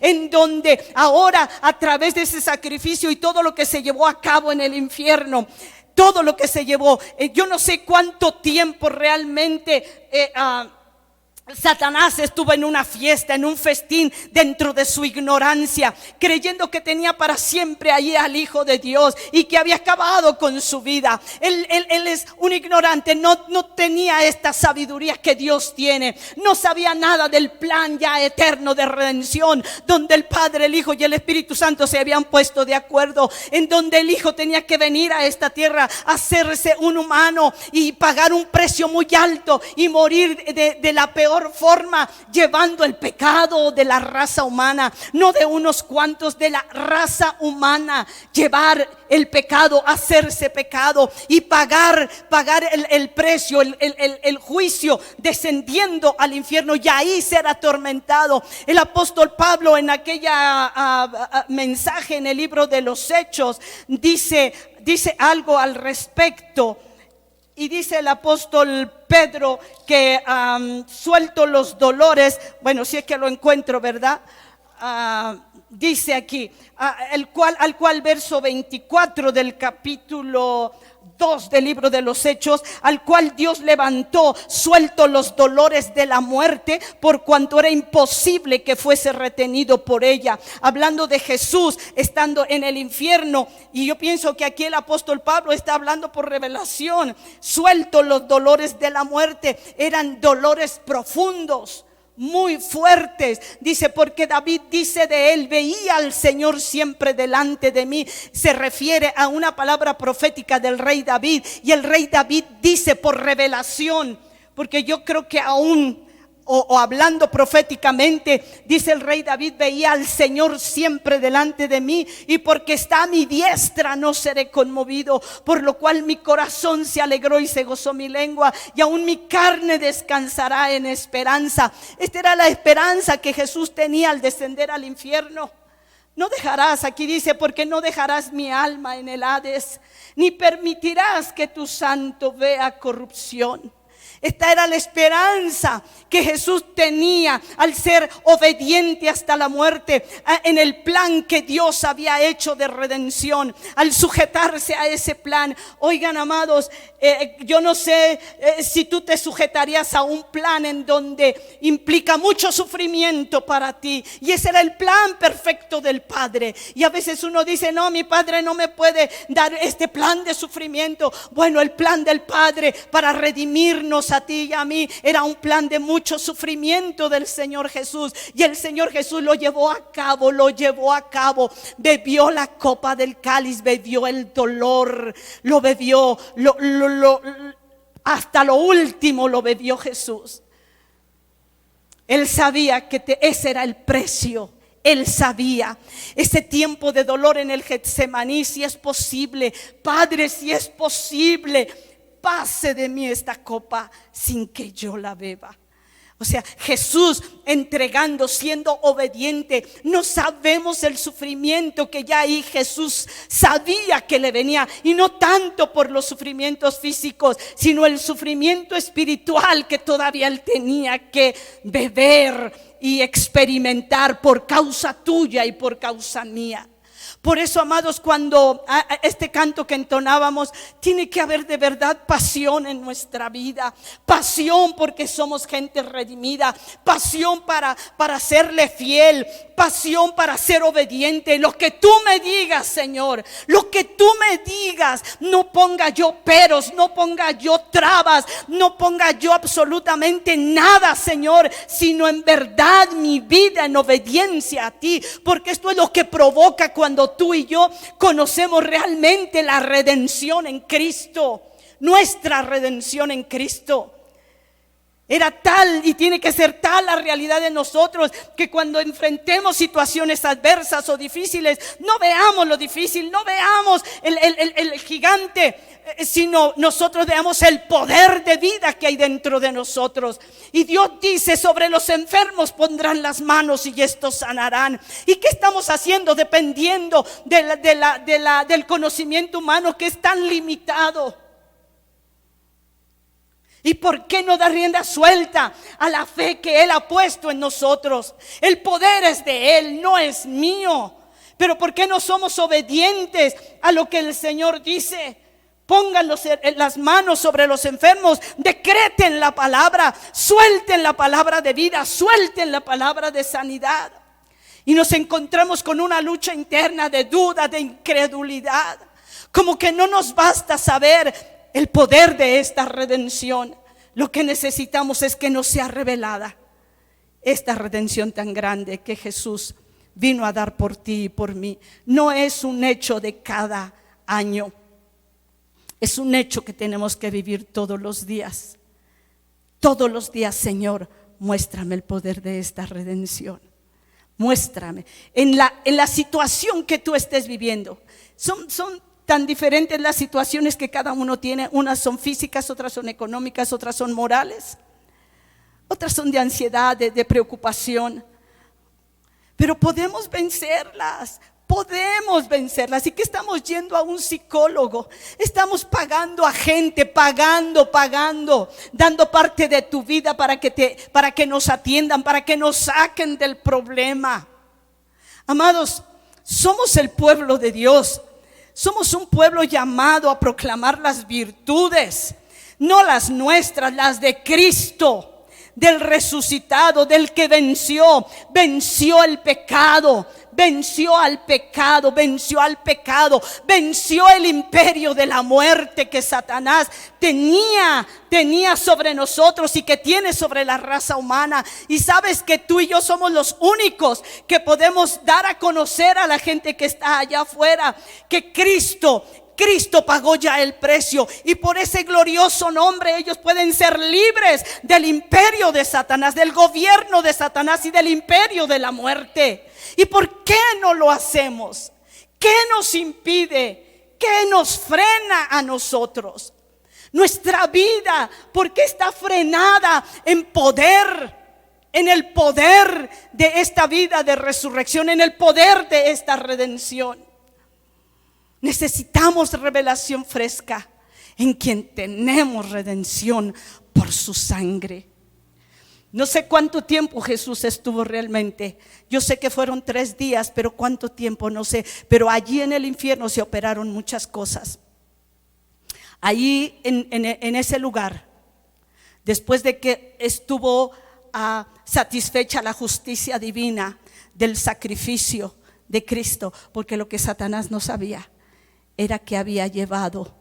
Speaker 1: en donde ahora, a través de ese sacrificio y todo lo que se llevó a cabo en el infierno, todo lo que se llevó, yo no sé cuánto tiempo realmente Satanás estuvo en una fiesta, en un festín, dentro de su ignorancia, creyendo que tenía para siempre allí al Hijo de Dios y que había acabado con su vida. Él es un ignorante, no tenía esta sabiduría que Dios tiene. No sabía nada del plan ya eterno de redención, donde el Padre, el Hijo y el Espíritu Santo se habían puesto de acuerdo, en donde el Hijo tenía que venir a esta tierra, hacerse un humano y pagar un precio muy alto y morir de la peor forma, llevando el pecado de la raza humana, no de unos cuantos, de la raza humana, llevar el pecado, hacerse pecado y pagar el precio, el juicio, descendiendo al infierno y ahí ser atormentado. El apóstol Pablo en aquella mensaje en el libro de los Hechos dice algo al respecto. Y dice el apóstol Pedro que suelto los dolores, bueno, si es que lo encuentro, ¿verdad? Dice aquí, al cual verso 24 del capítulo 2 del libro de los Hechos, al cual Dios levantó, suelto los dolores de la muerte, por cuanto era imposible que fuese retenido por ella. Hablando de Jesús estando en el infierno, y yo pienso que aquí el apóstol Pablo está hablando por revelación. Suelto los dolores de la muerte, eran dolores profundos, muy fuertes. Dice, porque David dice de él, veía al Señor siempre delante de mí. Se refiere a una palabra profética del rey David. Y el rey David dice por revelación, porque yo creo que aún o hablando proféticamente, dice el rey David, veía al Señor siempre delante de mí, y porque está a mi diestra no seré conmovido, por lo cual mi corazón se alegró y se gozó mi lengua, y aún mi carne descansará en esperanza. Esta era la esperanza que Jesús tenía al descender al infierno. No dejarás, aquí dice, porque no dejarás mi alma en el Hades, ni permitirás que tu santo vea corrupción. Esta era la esperanza que Jesús tenía al ser obediente hasta la muerte, en el plan que Dios había hecho de redención, al sujetarse a ese plan. Oigan, amados, yo no sé si tú te sujetarías a un plan en donde implica mucho sufrimiento para ti, y ese era el plan perfecto del Padre. Y a veces uno dice, no, mi Padre no me puede dar este plan de sufrimiento. Bueno, el plan del Padre para redimirnos a ti y a mí era un plan de mucho sufrimiento del Señor Jesús, y el Señor Jesús lo llevó a cabo, bebió la copa del cáliz, bebió el dolor, lo bebió, hasta lo último lo bebió Jesús. Él sabía que ese era el precio. Él sabía ese tiempo de dolor en el Getsemaní. Si es posible, Padre, si es posible, pase de mí esta copa sin que yo la beba. O sea, Jesús entregando, siendo obediente. No sabemos el sufrimiento que ya ahí Jesús sabía que le venía, y no tanto por los sufrimientos físicos, sino el sufrimiento espiritual que todavía él tenía que beber y experimentar por causa tuya y por causa mía. Por eso, amados, cuando este canto que entonábamos, tiene que haber de verdad pasión en nuestra vida. Pasión porque somos gente redimida. Pasión para serle fiel. Pasión para ser obediente. Lo que tú me digas, Señor, lo que tú me digas, no ponga yo peros, no ponga yo trabas, no ponga yo absolutamente nada, Señor, sino en verdad mi vida en obediencia a ti. Porque esto es lo que provoca cuando tú y yo conocemos realmente la redención en Cristo, nuestra redención en Cristo. Era tal y tiene que ser tal la realidad de nosotros, que cuando enfrentemos situaciones adversas o difíciles, no veamos lo difícil, no veamos el gigante, sino nosotros veamos el poder de vida que hay dentro de nosotros. Y Dios dice, sobre los enfermos pondrán las manos y estos sanarán. ¿Y qué estamos haciendo? Dependiendo del conocimiento humano, que es tan limitado. ¿Y por qué no dar rienda suelta a la fe que Él ha puesto en nosotros? El poder es de Él, no es mío. Pero ¿por qué no somos obedientes a lo que el Señor dice? Pongan las manos sobre los enfermos, decreten la palabra, suelten la palabra de vida, suelten la palabra de sanidad. Y nos encontramos con una lucha interna de duda, de incredulidad. Como que no nos basta saber el poder de esta redención. Lo que necesitamos es que nos sea revelada esta redención tan grande que Jesús vino a dar por ti y por mí. No es un hecho de cada año. Es un hecho que tenemos que vivir todos los días. Todos los días, Señor, muéstrame el poder de esta redención. Muéstrame en la situación que tú estés viviendo. Son tan diferentes las situaciones que cada uno tiene. Unas son físicas, otras son económicas, otras son morales, otras son de ansiedad, de preocupación. Pero podemos vencerlas. Podemos vencerlas. Así que estamos yendo a un psicólogo, estamos pagando a gente, pagando, dando parte de tu vida para que nos atiendan, para que nos saquen del problema. Amados, somos el pueblo de Dios. Somos un pueblo llamado a proclamar las virtudes, no las nuestras, las de Cristo, del resucitado, del que venció el pecado. Venció al pecado, venció el imperio de la muerte que Satanás tenía sobre nosotros y que tiene sobre la raza humana. Y sabes que tú y yo somos los únicos que podemos dar a conocer a la gente que está allá afuera que Cristo pagó ya el precio, y por ese glorioso nombre ellos pueden ser libres del imperio de Satanás, del gobierno de Satanás y del imperio de la muerte. ¿Y por qué no lo hacemos? ¿Qué nos impide? ¿Qué nos frena a nosotros? Nuestra vida, ¿por qué está frenada en poder? En el poder de esta vida de resurrección, en el poder de esta redención. Necesitamos revelación fresca en quien tenemos redención por su sangre. No sé cuánto tiempo Jesús estuvo realmente. Yo sé que fueron 3 días, pero cuánto tiempo no sé. Pero allí en el infierno se operaron muchas cosas. Allí en ese lugar, después de que estuvo satisfecha la justicia divina del sacrificio de Cristo, porque lo que Satanás no sabía era que había llevado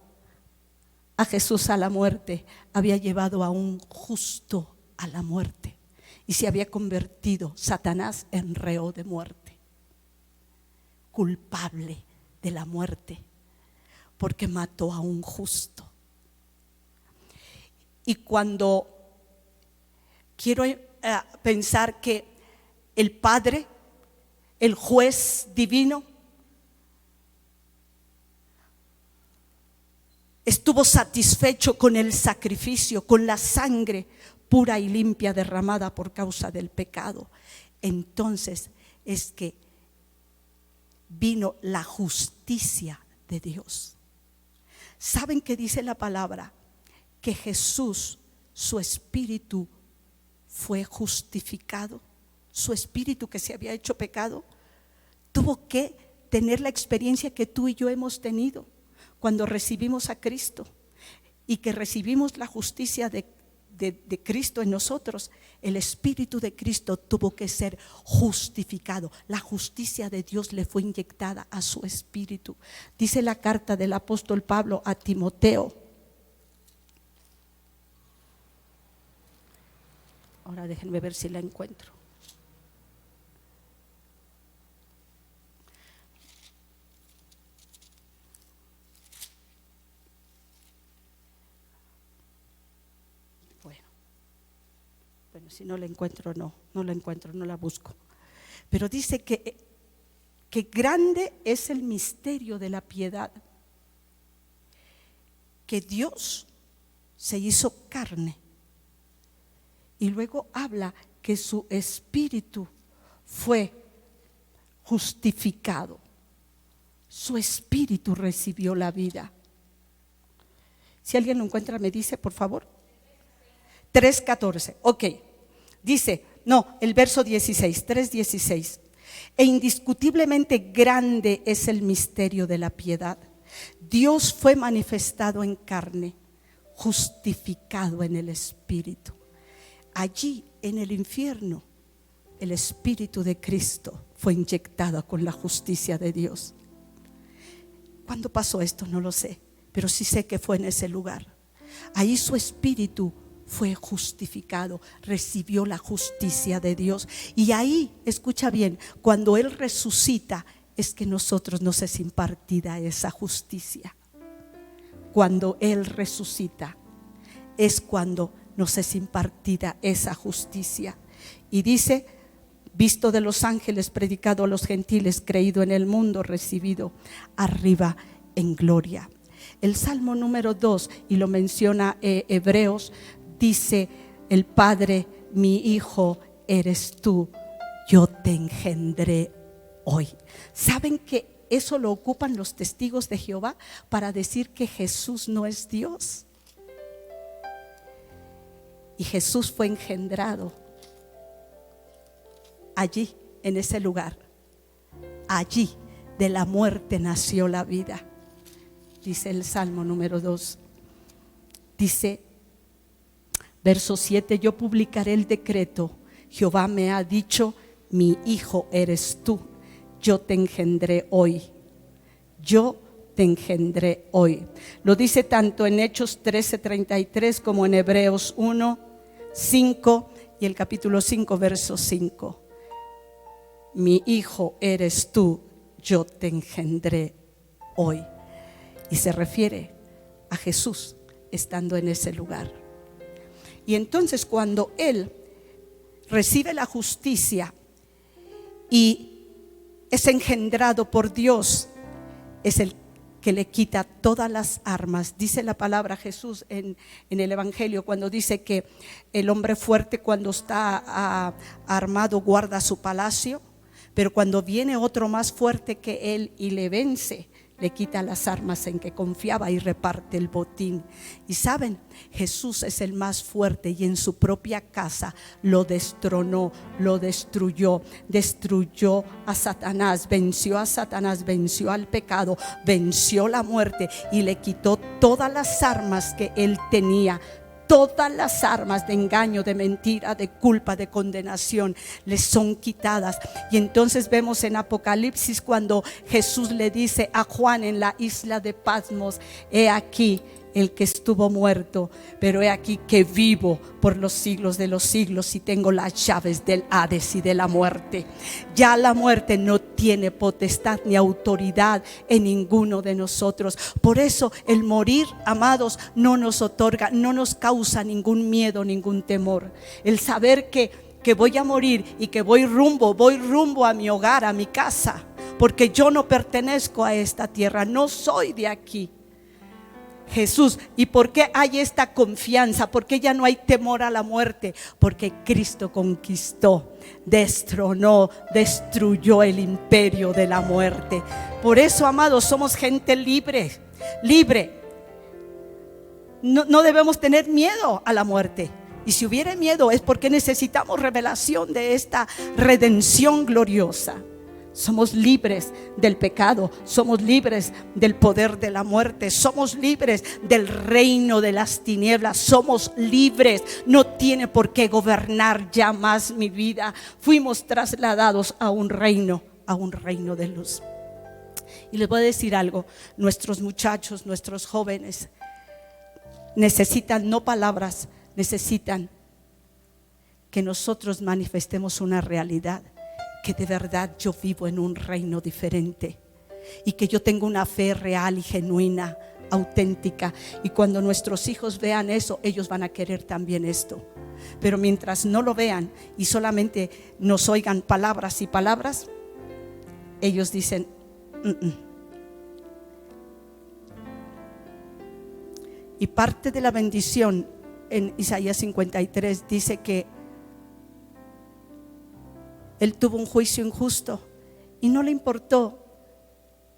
Speaker 1: a Jesús a la muerte, había llevado a un justo a la muerte, y se había convertido Satanás en reo de muerte, culpable de la muerte, porque mató a un justo. Y cuando quiero pensar que el Padre, el juez divino, estuvo satisfecho con el sacrificio, con la sangre pura y limpia derramada por causa del pecado, entonces es que vino la justicia de Dios. ¿Saben qué dice la palabra? Que Jesús, su espíritu fue justificado. Su espíritu que se había hecho pecado tuvo que tener la experiencia que tú y yo hemos tenido cuando recibimos a Cristo y que recibimos la justicia de Cristo en nosotros. El Espíritu de Cristo tuvo que ser justificado. La justicia de Dios le fue inyectada a su espíritu. Dice la carta del apóstol Pablo a Timoteo. Ahora déjenme ver si la encuentro. Bueno, si no la encuentro, no la encuentro, no la busco. Pero dice que grande es el misterio de la piedad, que Dios se hizo carne. Y luego habla que su espíritu fue justificado. Su espíritu recibió la vida. Si alguien lo encuentra, me dice, por favor. 3:14, ok. Dice, no, el verso 16, 3:16. E indiscutiblemente grande es el misterio de la piedad. Dios fue manifestado en carne, justificado en el Espíritu. Allí en el infierno, el Espíritu de Cristo fue inyectado con la justicia de Dios. ¿Cuándo pasó esto? No lo sé, pero sí sé que fue en ese lugar. Ahí su Espíritu fue justificado, recibió la justicia de Dios. Y ahí, escucha bien, cuando Él resucita, es que nosotros nos es impartida esa justicia. Cuando Él resucita, es cuando nos es impartida esa justicia. Y dice: visto de los ángeles, predicado a los gentiles, creído en el mundo, recibido arriba en gloria. El Salmo número 2, y lo menciona Hebreos, dice: el Padre, mi Hijo eres tú, yo te engendré hoy. ¿Saben que eso lo ocupan los testigos de Jehová para decir que Jesús no es Dios? Y Jesús fue engendrado allí, en ese lugar. Allí de la muerte nació la vida. Dice el Salmo número 2. Dice, verso 7: yo publicaré el decreto. Jehová me ha dicho: mi hijo eres tú, yo te engendré hoy. Yo te engendré hoy. Lo dice tanto en Hechos 13:33 como en Hebreos 1:5 y el capítulo 5, verso 5. Mi hijo eres tú, yo te engendré hoy. Y se refiere a Jesús estando en ese lugar. Y entonces cuando Él recibe la justicia y es engendrado por Dios, es el que le quita todas las armas. Dice la palabra Jesús en el Evangelio, cuando dice que el hombre fuerte, cuando está armado, guarda su palacio, pero cuando viene otro más fuerte que él y le vence, le quita las armas en que confiaba y reparte el botín. Y saben, Jesús es el más fuerte y en su propia casa lo destronó, lo destruyó a Satanás, venció al pecado, venció la muerte y le quitó todas las armas que él tenía. Todas las armas de engaño, de mentira, de culpa, de condenación les son quitadas. Y entonces vemos en Apocalipsis cuando Jesús le dice a Juan en la isla de Patmos: he aquí el que estuvo muerto, pero he aquí que vivo por los siglos de los siglos y tengo las llaves del Hades y de la muerte. Ya la muerte no tiene potestad ni autoridad en ninguno de nosotros. Por eso el morir, amados, no nos otorga, no nos causa ningún miedo, ningún temor. El saber que voy a morir y que voy rumbo a mi hogar, a mi casa, porque yo no pertenezco a esta tierra, no soy de aquí. Jesús. ¿Y por qué hay esta confianza? ¿Por qué ya no hay temor a la muerte? Porque Cristo conquistó, destronó, destruyó el imperio de la muerte. Por eso, amados, somos gente libre. No debemos tener miedo a la muerte. Y si hubiera miedo es porque necesitamos revelación de esta redención gloriosa. Somos libres del pecado, somos libres del poder de la muerte, somos libres del reino de las tinieblas, somos libres. No tiene por qué gobernar ya más mi vida. Fuimos trasladados a un reino de luz. Y les voy a decir algo: nuestros muchachos, nuestros jóvenes necesitan no palabras, necesitan que nosotros manifestemos una realidad. Que de verdad yo vivo en un reino diferente y que yo tengo una fe real y genuina, auténtica. Y cuando nuestros hijos vean eso, ellos van a querer también esto. Pero mientras no lo vean y solamente nos oigan palabras y palabras, ellos dicen Y parte de la bendición en Isaías 53 dice que Él tuvo un juicio injusto y no le importó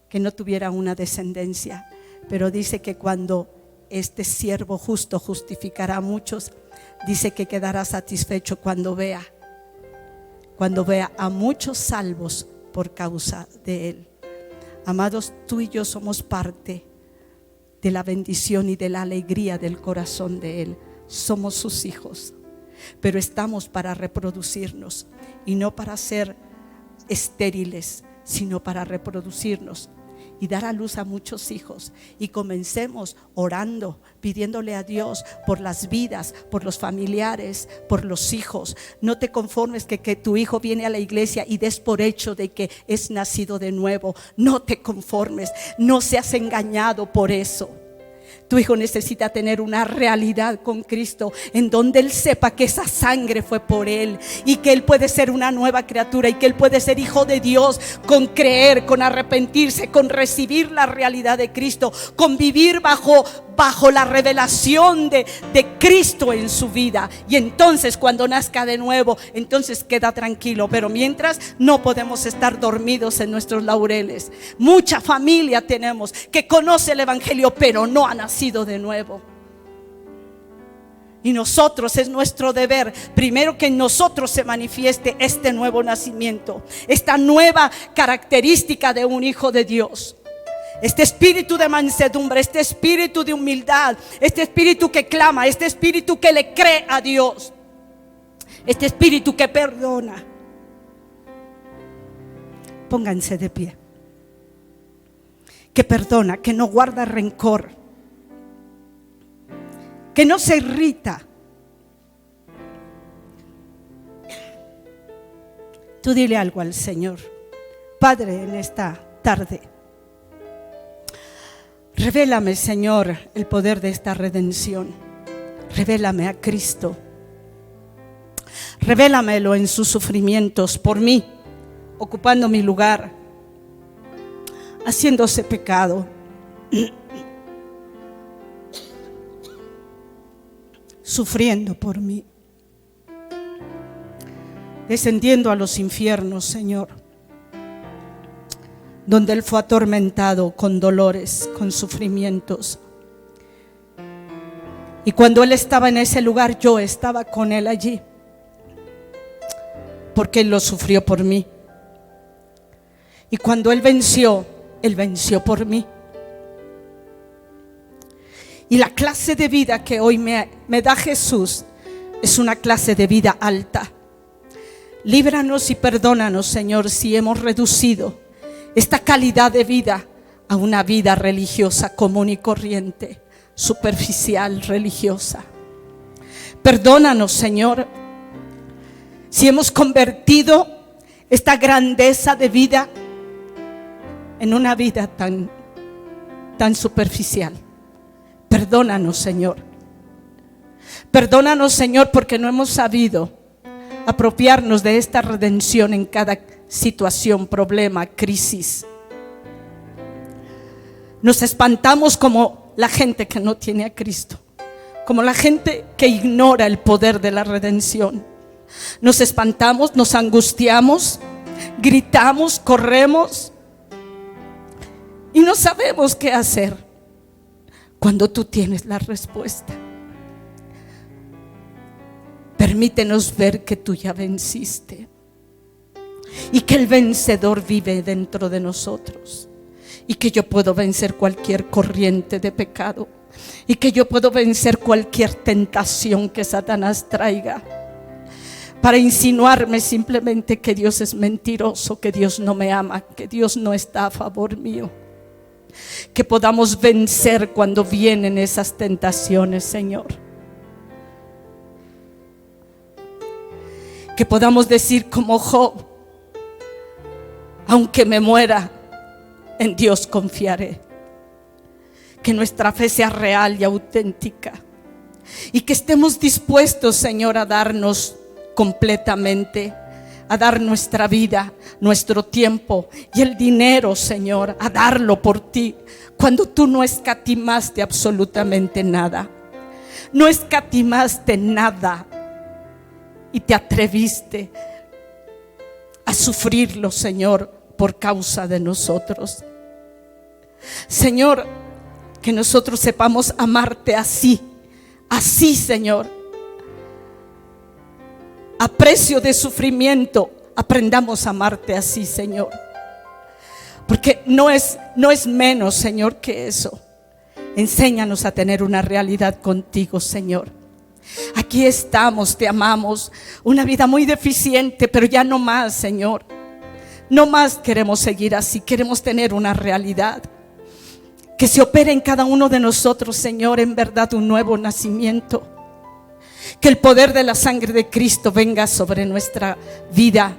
Speaker 1: que no tuviera una descendencia, pero dice que cuando este siervo justo justificará a muchos, dice que quedará satisfecho cuando vea a muchos salvos por causa de Él. Amados, tú y yo somos parte de la bendición y de la alegría del corazón de Él. Somos sus hijos, pero estamos para reproducirnos y no para ser estériles, sino para reproducirnos y dar a luz a muchos hijos. Y comencemos orando, pidiéndole a Dios por las vidas, por los familiares, por los hijos. No te conformes que tu hijo viene a la iglesia y des por hecho de que es nacido de nuevo. No te conformes, no seas engañado por eso. Tu hijo necesita tener una realidad con Cristo, en donde él sepa que esa sangre fue por él y que él puede ser una nueva criatura y que él puede ser hijo de Dios con creer, con arrepentirse, con recibir la realidad de Cristo, con vivir bajo la revelación de Cristo en su vida. Y entonces cuando nazca de nuevo, entonces queda tranquilo. Pero mientras no podemos estar dormidos en nuestros laureles. Mucha familia tenemos que conoce el evangelio, pero no ha nacido de nuevo. Y nosotros, es nuestro deber primero que en nosotros se manifieste este nuevo nacimiento, esta nueva característica de un hijo de Dios. Este espíritu de mansedumbre, este espíritu de humildad, este espíritu que clama, este espíritu que le cree a Dios, este espíritu que perdona. Pónganse de pie. Que perdona, que no guarda rencor, que no se irrita. Tú dile algo al Señor. Padre, en esta tarde, revélame, Señor, el poder de esta redención. Revélame a Cristo. Revélamelo en sus sufrimientos por mí, ocupando mi lugar, haciéndose pecado, sufriendo por mí, descendiendo a los infiernos, Señor, donde Él fue atormentado con dolores, con sufrimientos. Y cuando Él estaba en ese lugar, yo estaba con Él allí, porque Él lo sufrió por mí. Y cuando Él venció por mí. Y la clase de vida que hoy me da Jesús es una clase de vida alta. Líbranos y perdónanos, Señor, si hemos reducido esta calidad de vida a una vida religiosa común y corriente, superficial, religiosa. Perdónanos, Señor, si hemos convertido esta grandeza de vida en una vida tan superficial. Perdónanos, Señor. Perdónanos, Señor, porque no hemos sabido apropiarnos de esta redención en cada situación, problema, crisis. Nos espantamos como la gente que no tiene a Cristo, como la gente que ignora el poder de la redención. Nos espantamos, nos angustiamos, gritamos, corremos y no sabemos qué hacer cuando tú tienes la respuesta. Permítenos ver que tú ya venciste y que el vencedor vive dentro de nosotros, y que yo puedo vencer cualquier corriente de pecado, y que yo puedo vencer cualquier tentación que Satanás traiga para insinuarme simplemente que Dios es mentiroso, que Dios no me ama, que Dios no está a favor mío. Que podamos vencer cuando vienen esas tentaciones, Señor. Que podamos decir como Job: aunque me muera, en Dios confiaré. Que nuestra fe sea real y auténtica, y que estemos dispuestos, Señor, a darnos completamente, a dar nuestra vida, nuestro tiempo y el dinero, Señor, a darlo por ti, cuando tú no escatimaste absolutamente nada. No escatimaste nada y te atreviste a sufrirlo, Señor, por causa de nosotros. Señor, que nosotros sepamos amarte así, Señor. A precio de sufrimiento, aprendamos a amarte así, Señor. Porque no es menos, Señor, que eso. Enséñanos a tener una realidad contigo, Señor. Aquí estamos, te amamos. Una vida muy deficiente, pero ya no más, Señor. No más queremos seguir así. Queremos tener una realidad que se opere en cada uno de nosotros, Señor, en verdad un nuevo nacimiento. Que el poder de la sangre de Cristo venga sobre nuestra vida.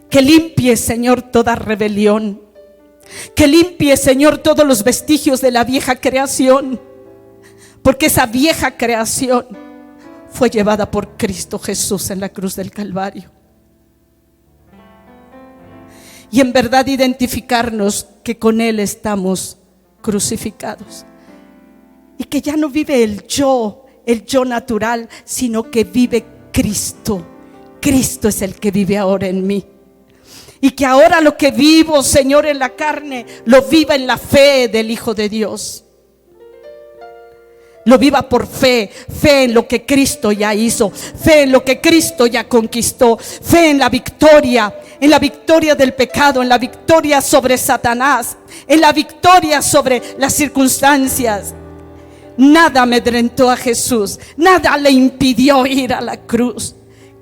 Speaker 1: Que limpie, Señor, toda rebelión. Que limpie, Señor, todos los vestigios de la vieja creación. Porque esa vieja creación fue llevada por Cristo Jesús en la cruz del Calvario. Y en verdad identificarnos que con Él estamos crucificados. Y que ya no vive el yo natural, sino que vive Cristo. Cristo es el que vive ahora en mí. Y que ahora lo que vivo, Señor, en la carne, lo viva en la fe del Hijo de Dios. Lo viva por fe, fe en lo que Cristo ya hizo, fe en lo que Cristo ya conquistó, fe en la victoria del pecado, en la victoria sobre Satanás, en la victoria sobre las circunstancias. Nada amedrentó a Jesús, nada le impidió ir a la cruz.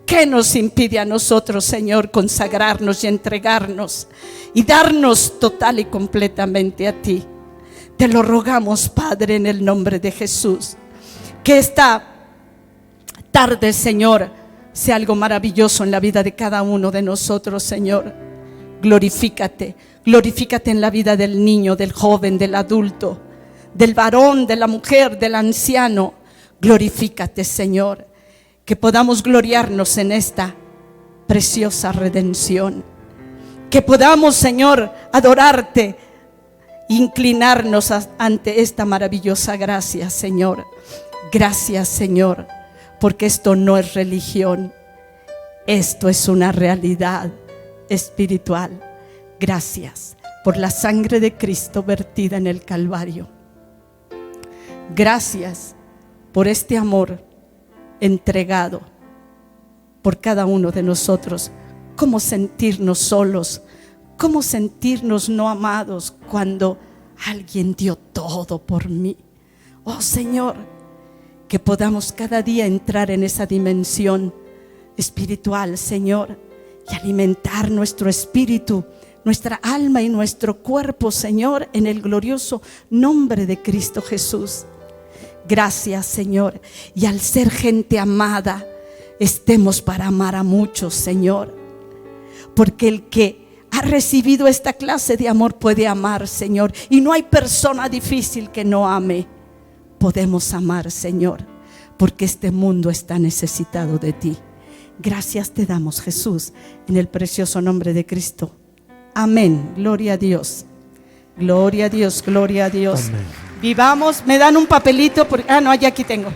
Speaker 1: ¿Qué nos impide a nosotros, Señor, consagrarnos y entregarnos y darnos total y completamente a ti? Te lo rogamos, Padre, en el nombre de Jesús. Que esta tarde, Señor, sea algo maravilloso en la vida de cada uno de nosotros, Señor. Glorifícate en la vida del niño, del joven, del adulto, del varón, de la mujer, del anciano. Glorifícate, Señor. Que podamos gloriarnos en esta preciosa redención. Que podamos, Señor, adorarte, inclinarnos ante esta maravillosa gracia, Señor. Gracias, Señor, porque esto no es religión, esto es una realidad espiritual. Gracias por la sangre de Cristo vertida en el Calvario. Gracias por este amor entregado por cada uno de nosotros. ¿Cómo sentirnos solos? ¿Cómo sentirnos no amados cuando alguien dio todo por mí? Oh Señor, que podamos cada día entrar en esa dimensión espiritual, Señor, y alimentar nuestro espíritu, nuestra alma y nuestro cuerpo, Señor, en el glorioso nombre de Cristo Jesús. Gracias, Señor, y al ser gente amada, estemos para amar a muchos, Señor, porque el que ha recibido esta clase de amor puede amar, Señor, y no hay persona difícil que no ame. Podemos amar, Señor, porque este mundo está necesitado de ti. Gracias te damos, Jesús, en el precioso nombre de Cristo. Amén. Gloria a Dios. Gloria a Dios, gloria a Dios.
Speaker 2: Amén.
Speaker 1: Vivamos, me dan un papelito, porque, no, ya aquí tengo.